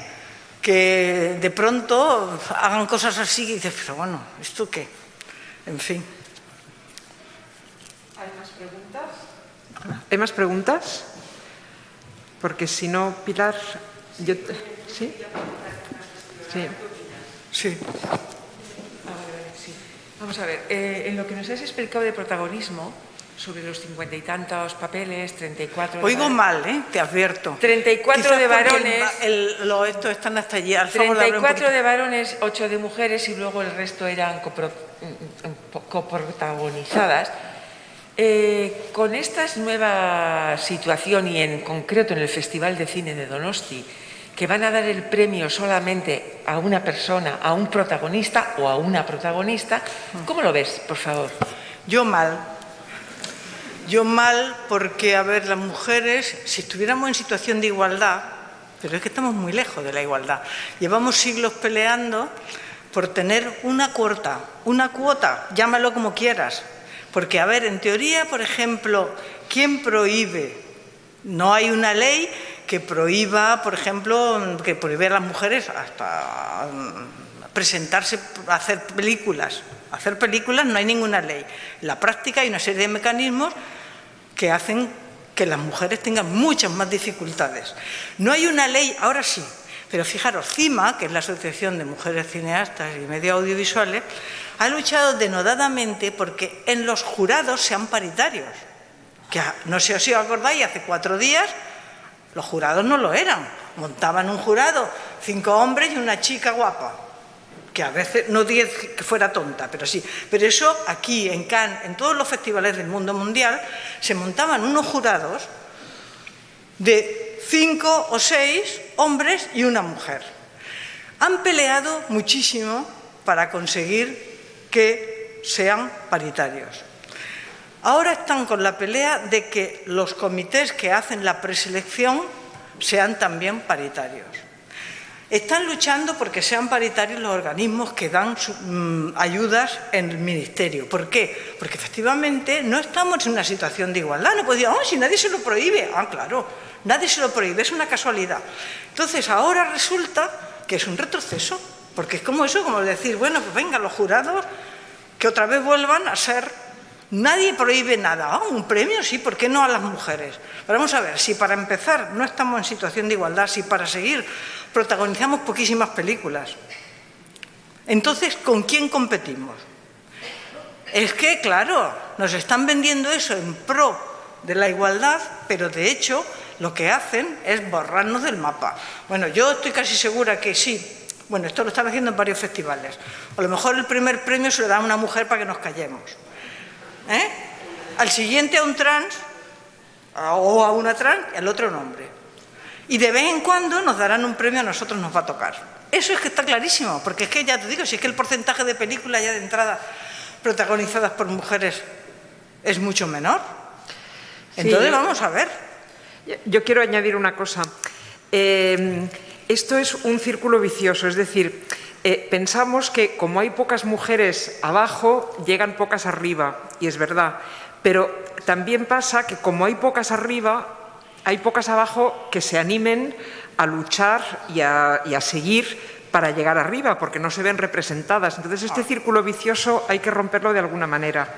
S2: que de pronto hagan cosas así y dices, pero bueno, ¿esto qué? En fin.
S1: ¿Hay más preguntas? ¿Hay más preguntas? Porque si no, Pilar... ¿Sí? Sí.
S2: Sí.
S5: Vamos a ver, en lo que nos has explicado de protagonismo, sobre los 50 y tantos papeles, 34...
S2: Oigo mal, te advierto.
S5: 34
S2: Quizás
S5: de varones...
S2: Estos están hasta allí. Al
S5: 34 de varones, 8 de mujeres y luego el resto eran coprotagonizadas. Con esta nueva situación y en concreto en el Festival de Cine de Donosti, que van a dar el premio solamente a una persona, a un protagonista o a una protagonista, ¿cómo lo ves, por favor?
S2: Yo mal porque, a ver, las mujeres, si estuviéramos en situación de igualdad, pero es que estamos muy lejos de la igualdad, llevamos siglos peleando por tener una cuota, llámalo como quieras, porque, a ver, en teoría, por ejemplo, ¿quién prohíbe? No hay una ley que prohíba, por ejemplo, que prohíbe a las mujeres hasta presentarse, hacer películas. Hacer películas no hay ninguna ley. En la práctica hay una serie de mecanismos que hacen que las mujeres tengan muchas más dificultades. No hay una ley, ahora sí, pero fijaros, CIMA, que es la Asociación de Mujeres Cineastas y Medios Audiovisuales, ha luchado denodadamente porque en los jurados sean paritarios. Que no sé si os acordáis, hace 4 días los jurados no lo eran. Montaban un jurado, 5 hombres y una chica guapa. Que a veces, no digo que fuera tonta, pero sí. Pero eso aquí, en Cannes, en todos los festivales del mundo mundial, se montaban unos jurados de 5 o 6 hombres y una mujer. Han peleado muchísimo para conseguir que sean paritarios. Ahora están con la pelea de que los comités que hacen la preselección sean también paritarios. Están luchando porque sean paritarios los organismos que dan ayudas en el Ministerio. ¿Por qué? Porque efectivamente no estamos en una situación de igualdad. No puedes decir, si nadie se lo prohíbe. Claro, nadie se lo prohíbe, es una casualidad. Entonces, ahora resulta que es un retroceso, porque es como eso, como decir, bueno, pues venga, los jurados que otra vez vuelvan a ser... Nadie prohíbe nada. Un premio, sí, ¿por qué no a las mujeres? Pero vamos a ver, si para empezar no estamos en situación de igualdad, si para seguir protagonizamos poquísimas películas, entonces, ¿con quién competimos? Es que, claro, nos están vendiendo eso en pro de la igualdad, pero de hecho lo que hacen es borrarnos del mapa. Bueno, yo estoy casi segura que sí. Bueno, esto lo están haciendo en varios festivales. A lo mejor el primer premio se lo da a una mujer para que nos callemos. Al siguiente a un trans o a una trans y al otro a un hombre. Y de vez en cuando nos darán un premio, a nosotros nos va a tocar. Eso es que está clarísimo, porque es que ya te digo, si es que el porcentaje de películas ya de entrada protagonizadas por mujeres es mucho menor. Entonces, vamos a ver.
S1: Yo quiero añadir una cosa. Esto es un círculo vicioso, es decir, pensamos que como hay pocas mujeres abajo, llegan pocas arriba, y es verdad. Pero también pasa que como hay pocas arriba, hay pocas abajo que se animen a luchar y a seguir para llegar arriba, porque no se ven representadas. Entonces, este círculo vicioso hay que romperlo de alguna manera.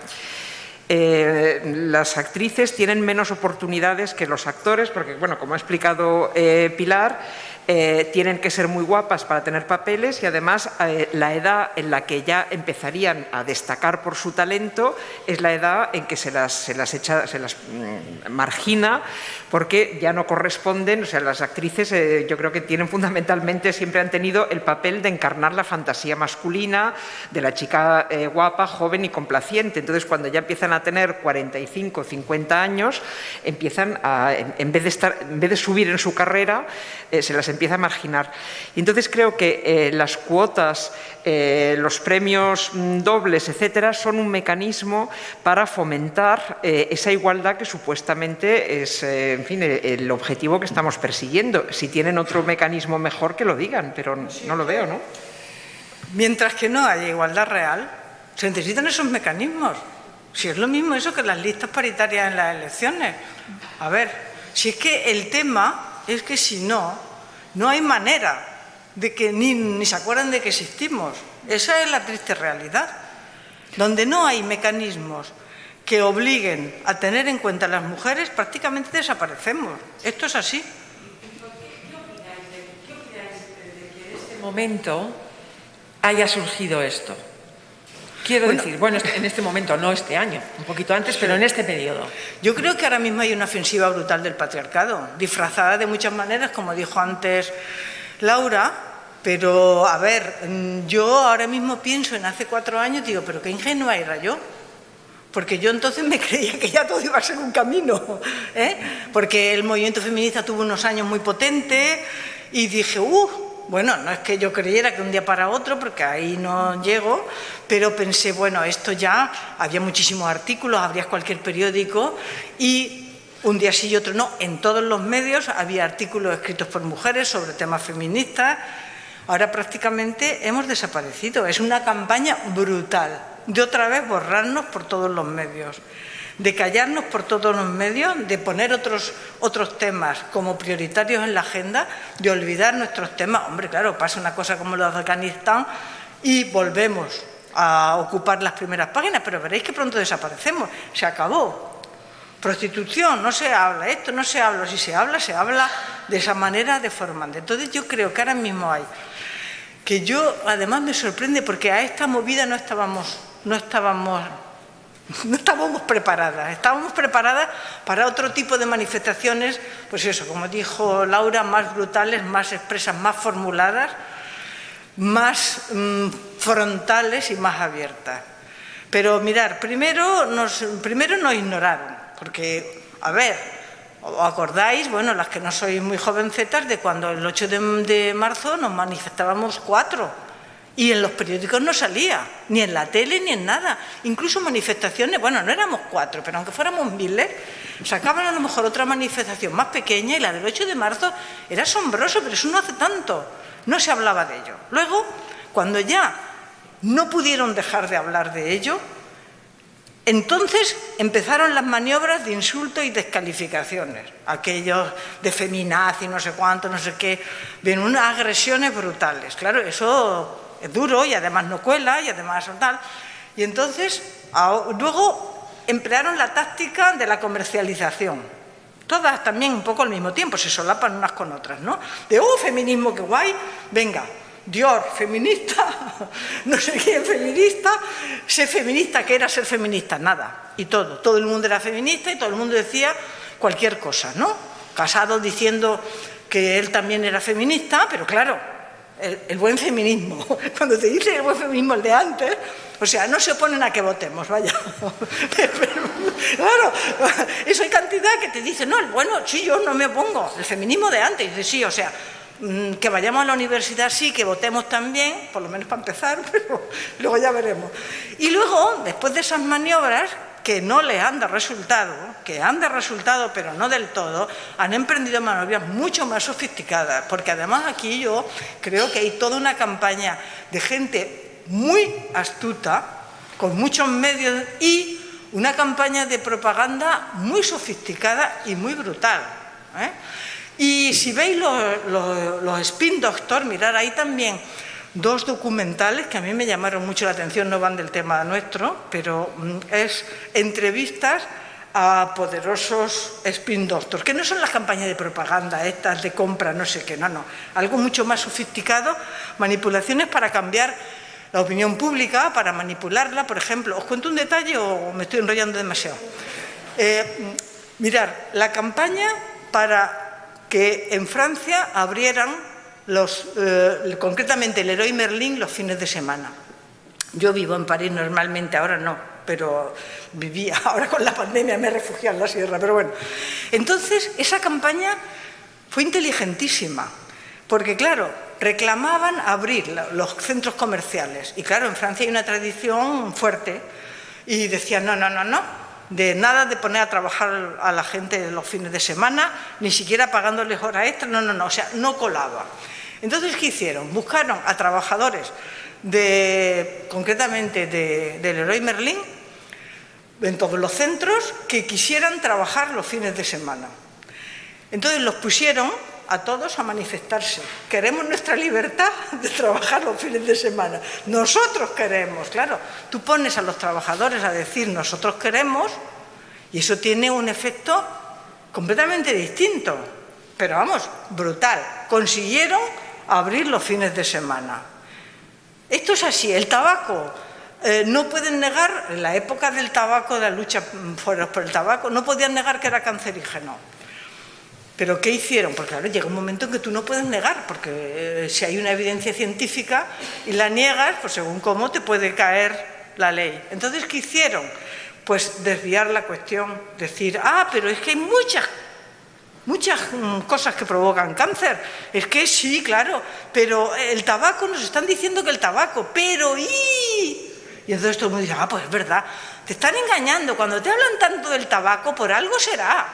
S1: Las actrices tienen menos oportunidades que los actores, porque, bueno, como ha explicado Pilar, tienen que ser muy guapas para tener papeles y además la edad en la que ya empezarían a destacar por su talento es la edad en que se las margina, porque ya no corresponden. O sea, las actrices yo creo que fundamentalmente siempre han tenido el papel de encarnar la fantasía masculina de la chica guapa, joven y complaciente. Entonces, cuando ya empiezan a tener 45, 50 años, empiezan a, en vez de subir en su carrera, se las empieza a marginar. Y entonces creo que las cuotas, los premios dobles, etcétera, son un mecanismo para fomentar esa igualdad que supuestamente es, en fin, el objetivo que estamos persiguiendo. Si tienen otro mecanismo mejor, que lo digan, pero no lo veo, ¿no?
S2: Mientras que no haya igualdad real, se necesitan esos mecanismos. Si es lo mismo eso que las listas paritarias en las elecciones. A ver, si es que el tema es que si no hay manera de que ni se acuerdan de que existimos. Esa es la triste realidad. Donde no hay mecanismos que obliguen a tener en cuenta a las mujeres, prácticamente desaparecemos. Esto es así.
S5: ¿Qué opináis de que en este momento haya surgido esto? Quiero decir, bueno, en este momento, no este año, un poquito antes, pero en este periodo.
S2: Yo creo que ahora mismo hay una ofensiva brutal del patriarcado, disfrazada de muchas maneras, como dijo antes Laura, pero, a ver, yo ahora mismo pienso en hace 4 años, digo, pero qué ingenua era yo, porque yo entonces me creía que ya todo iba a ser un camino, porque el movimiento feminista tuvo unos años muy potentes y dije, bueno, no es que yo creyera que un día para otro, porque ahí no llego, pero pensé, bueno, esto ya, había muchísimos artículos, abrías cualquier periódico y un día sí y otro no, en todos los medios había artículos escritos por mujeres sobre temas feministas. Ahora prácticamente hemos desaparecido. Es una campaña brutal de otra vez borrarnos por todos los medios, de callarnos por todos los medios, de poner otros temas como prioritarios en la agenda, de olvidar nuestros temas. Hombre, claro, pasa una cosa como lo de Afganistán y volvemos a ocupar las primeras páginas, pero veréis que pronto desaparecemos. Se acabó. Prostitución, no se habla, esto no se habla. Si se habla de esa manera deformante. Entonces yo creo que ahora mismo hay, que yo además me sorprende porque a esta movida no estábamos preparadas. Estábamos preparadas para otro tipo de manifestaciones, pues eso, como dijo Laura, más brutales, más expresas, más formuladas, más frontales y más abiertas. Pero mirar, primero nos ignoraron, porque, a ver, ¿os acordáis? Bueno, las que no sois muy jovencetas, de cuando el 8 de marzo nos manifestábamos 4 Y en los periódicos no salía, ni en la tele, ni en nada. Incluso manifestaciones, bueno, no éramos 4, pero aunque fuéramos miles, sacaban a lo mejor otra manifestación más pequeña y la del 8 de marzo era asombroso, pero eso no hace tanto. No se hablaba de ello. Luego, cuando ya no pudieron dejar de hablar de ello, entonces empezaron las maniobras de insultos y descalificaciones. Aquellos de feminaz y no sé cuánto, no sé qué, ven unas agresiones brutales. Claro, eso es duro y además no cuela y además tal. Y entonces, luego emplearon la táctica de la comercialización. Todas también un poco al mismo tiempo, se solapan unas con otras, ¿no? De, feminismo, qué guay, venga, Dior, feminista, no sé quién feminista, ser feminista, ¿qué era ser feminista? Nada. Y todo el mundo era feminista y todo el mundo decía cualquier cosa, ¿no? Casado diciendo que él también era feminista, pero claro, el buen feminismo, cuando te dice el buen feminismo, el de antes, o sea, no se oponen a que votemos, vaya. Pero, claro, eso hay cantidad que te dicen, no, bueno, sí, yo no me opongo, el feminismo de antes, dice, sí, o sea, que vayamos a la universidad, sí, que votemos también, por lo menos para empezar, pero luego ya veremos. Y luego, después de esas maniobras, que no les han dado resultado, que han dado resultado pero no del todo, han emprendido maniobras mucho más sofisticadas, porque además aquí yo creo que hay toda una campaña de gente muy astuta, con muchos medios y una campaña de propaganda muy sofisticada y muy brutal, ¿eh? Y si veis los Spin Doctor, mirad ahí también 2 documentales que a mí me llamaron mucho la atención, no van del tema nuestro, pero es entrevistas a poderosos Spin Doctors, que no son las campañas de propaganda, estas de compra, no sé qué, no, algo mucho más sofisticado, manipulaciones para cambiar la opinión pública, para manipularla. Por ejemplo, ¿os cuento un detalle o me estoy enrollando demasiado? Mirad, la campaña para que en Francia abrieran concretamente el Leroy Merlin los fines de semana. Yo vivo en París normalmente, ahora no, pero vivía, ahora con la pandemia me he refugiado en la sierra, pero bueno. Entonces, esa campaña fue inteligentísima, porque claro, reclamaban abrir los centros comerciales, y claro, en Francia hay una tradición fuerte, y decían, no, de nada de poner a trabajar a la gente los fines de semana, ni siquiera pagándoles horas extras, no, o sea, no colaba. Entonces, ¿qué hicieron? Buscaron a trabajadores, concretamente de Leroy Merlin, en todos los centros, que quisieran trabajar los fines de semana. Entonces, los pusieron a todos a manifestarse. Queremos nuestra libertad de trabajar los fines de semana. Nosotros queremos, claro. Tú pones a los trabajadores a decir nosotros queremos y eso tiene un efecto completamente distinto. Pero vamos, brutal. Consiguieron abrir los fines de semana. Esto es así. El tabaco, no pueden negar, en la época del tabaco, de la lucha por el tabaco, no podían negar que era cancerígeno. ¿Pero qué hicieron? Porque claro, llega un momento en que tú no puedes negar, porque si hay una evidencia científica y la niegas, pues según cómo te puede caer la ley. Entonces, ¿qué hicieron? Pues desviar la cuestión, decir, pero es que hay muchas cosas que provocan cáncer. Es que sí, claro, pero el tabaco, nos están diciendo que el tabaco, pero Y entonces todo el mundo dice, pues es verdad, te están engañando, cuando te hablan tanto del tabaco, por algo será.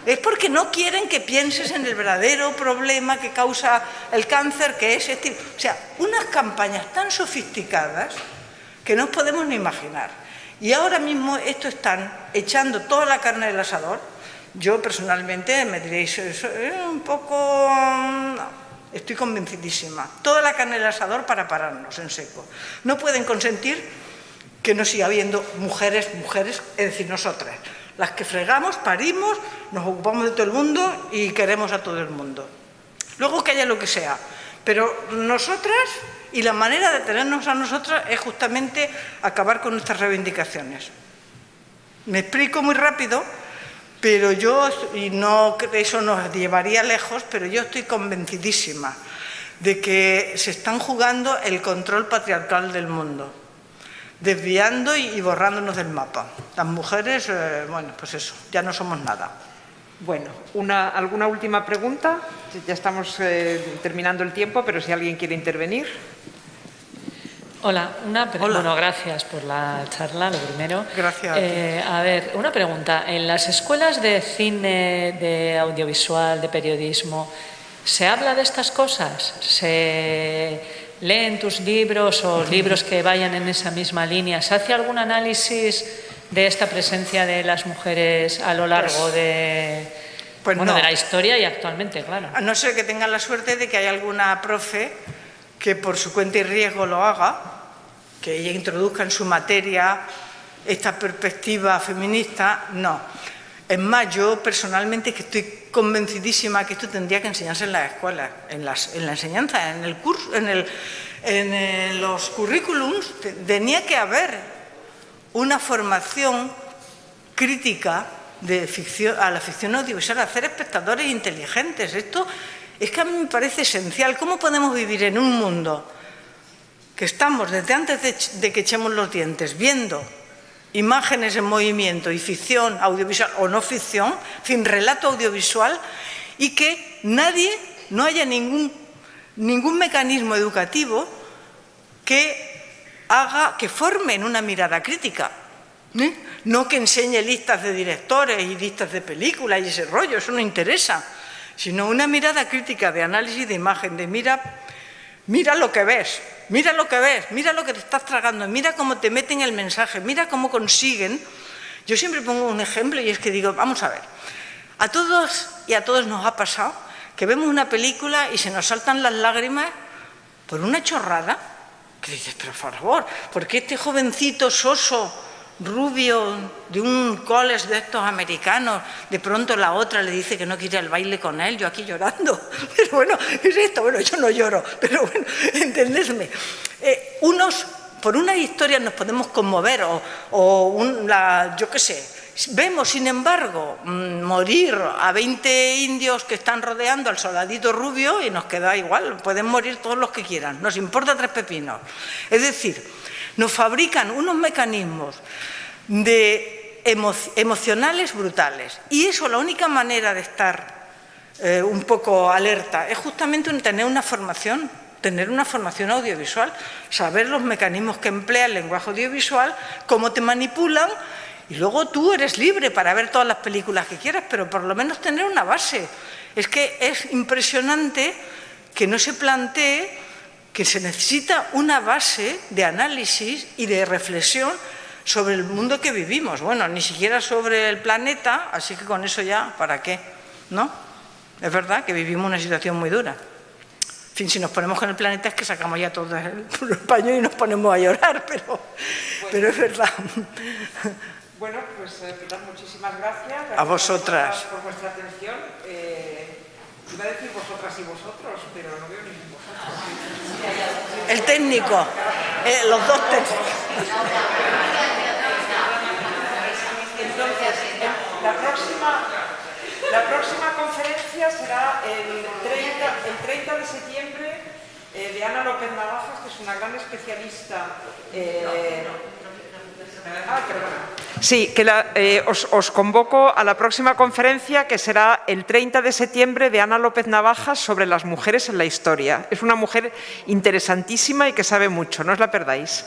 S2: Es porque no quieren que pienses en el verdadero problema que causa el cáncer, que es este. O sea, unas campañas tan sofisticadas que no os podemos ni imaginar. Y ahora mismo esto están echando toda la carne del asador. Yo personalmente me diréis, un poco... No, estoy convencidísima. Toda la carne del asador para pararnos en seco. No pueden consentir que no siga habiendo mujeres, es decir, nosotras. Las que fregamos, parimos, nos ocupamos de todo el mundo y queremos a todo el mundo. Luego que haya lo que sea. Pero nosotras, y la manera de tenernos a nosotras es justamente acabar con nuestras reivindicaciones. Me explico muy rápido, pero y no eso nos llevaría lejos, pero yo estoy convencidísima de que se están jugando el control patriarcal del mundo, desviando y borrándonos del mapa. Las mujeres, pues eso, ya no somos nada.
S1: Bueno, ¿alguna última pregunta? Ya estamos terminando el tiempo, pero si alguien quiere intervenir.
S6: Hola, bueno, gracias por la charla, lo primero.
S2: Gracias a ti.
S6: A ver, una pregunta. En las escuelas de cine, de audiovisual, de periodismo, ¿se habla de estas cosas? ¿Se leen tus libros o libros que vayan en esa misma línea? ¿Se hace algún análisis de esta presencia de las mujeres a lo largo de la historia y actualmente, claro?
S2: A no ser que tengan la suerte de que haya alguna profe que por su cuenta y riesgo lo haga, que ella introduzca en su materia esta perspectiva feminista, no. Es más, yo personalmente que estoy convencidísima que esto tendría que enseñarse en las escuelas, en la enseñanza, en el curso, en los currículums, tenía que haber una formación crítica a la ficción audiovisual, hacer espectadores inteligentes. Esto es que a mí me parece esencial. ¿Cómo podemos vivir en un mundo que estamos desde antes de que echemos los dientes viendo imágenes en movimiento y ficción audiovisual o no ficción, sin relato audiovisual, y que no haya ningún mecanismo educativo que forme en una mirada crítica? No que enseñe listas de directores y listas de películas y ese rollo, eso no interesa, sino una mirada crítica de análisis de imagen, de mira lo que ves, mira lo que ves, mira lo que te estás tragando, mira cómo te meten el mensaje, mira cómo consiguen. Yo siempre pongo un ejemplo y es que digo, vamos a ver, a todos y a todos nos ha pasado que vemos una película y se nos saltan las lágrimas por una chorrada, que dices, pero por favor, ¿por qué este jovencito soso, rubio, de un college de estos americanos, de pronto la otra le dice que no quiere al baile con él, yo aquí llorando? Pero bueno, es esto, bueno, yo no lloro, pero bueno, entendedme. Unos, por una historia nos podemos conmover, yo qué sé, vemos, sin embargo, morir a 20 indios que están rodeando al soldadito rubio y nos queda igual, pueden morir todos los que quieran, nos importa tres pepinos. Es decir, nos fabrican unos mecanismos emocionales brutales. Y eso, la única manera de estar un poco alerta es justamente tener una formación audiovisual, saber los mecanismos que emplea el lenguaje audiovisual, cómo te manipulan, y luego tú eres libre para ver todas las películas que quieras, pero por lo menos tener una base. Es que es impresionante que no se plantee que se necesita una base de análisis y de reflexión sobre el mundo que vivimos. Bueno, ni siquiera sobre el planeta, así que con eso ya, ¿para qué? ¿No? Es verdad que vivimos una situación muy dura. En fin, si nos ponemos con el planeta es que sacamos ya todo el paño y nos ponemos a llorar, pero es verdad.
S1: Bueno, pues Pilar, muchísimas gracias.
S2: A vosotras.
S1: Por vuestra atención. Iba a decir vosotras y vosotros, pero no veo ningún vosotros.
S2: El técnico, los dos técnicos.
S1: Entonces, la próxima conferencia será el 30 de septiembre de Ana López Navajas, que es una gran especialista. Sí, que os convoco a la próxima conferencia, que será el 30 de septiembre de Ana López Navajas sobre las mujeres en la historia. Es una mujer interesantísima y que sabe mucho, no os la perdáis.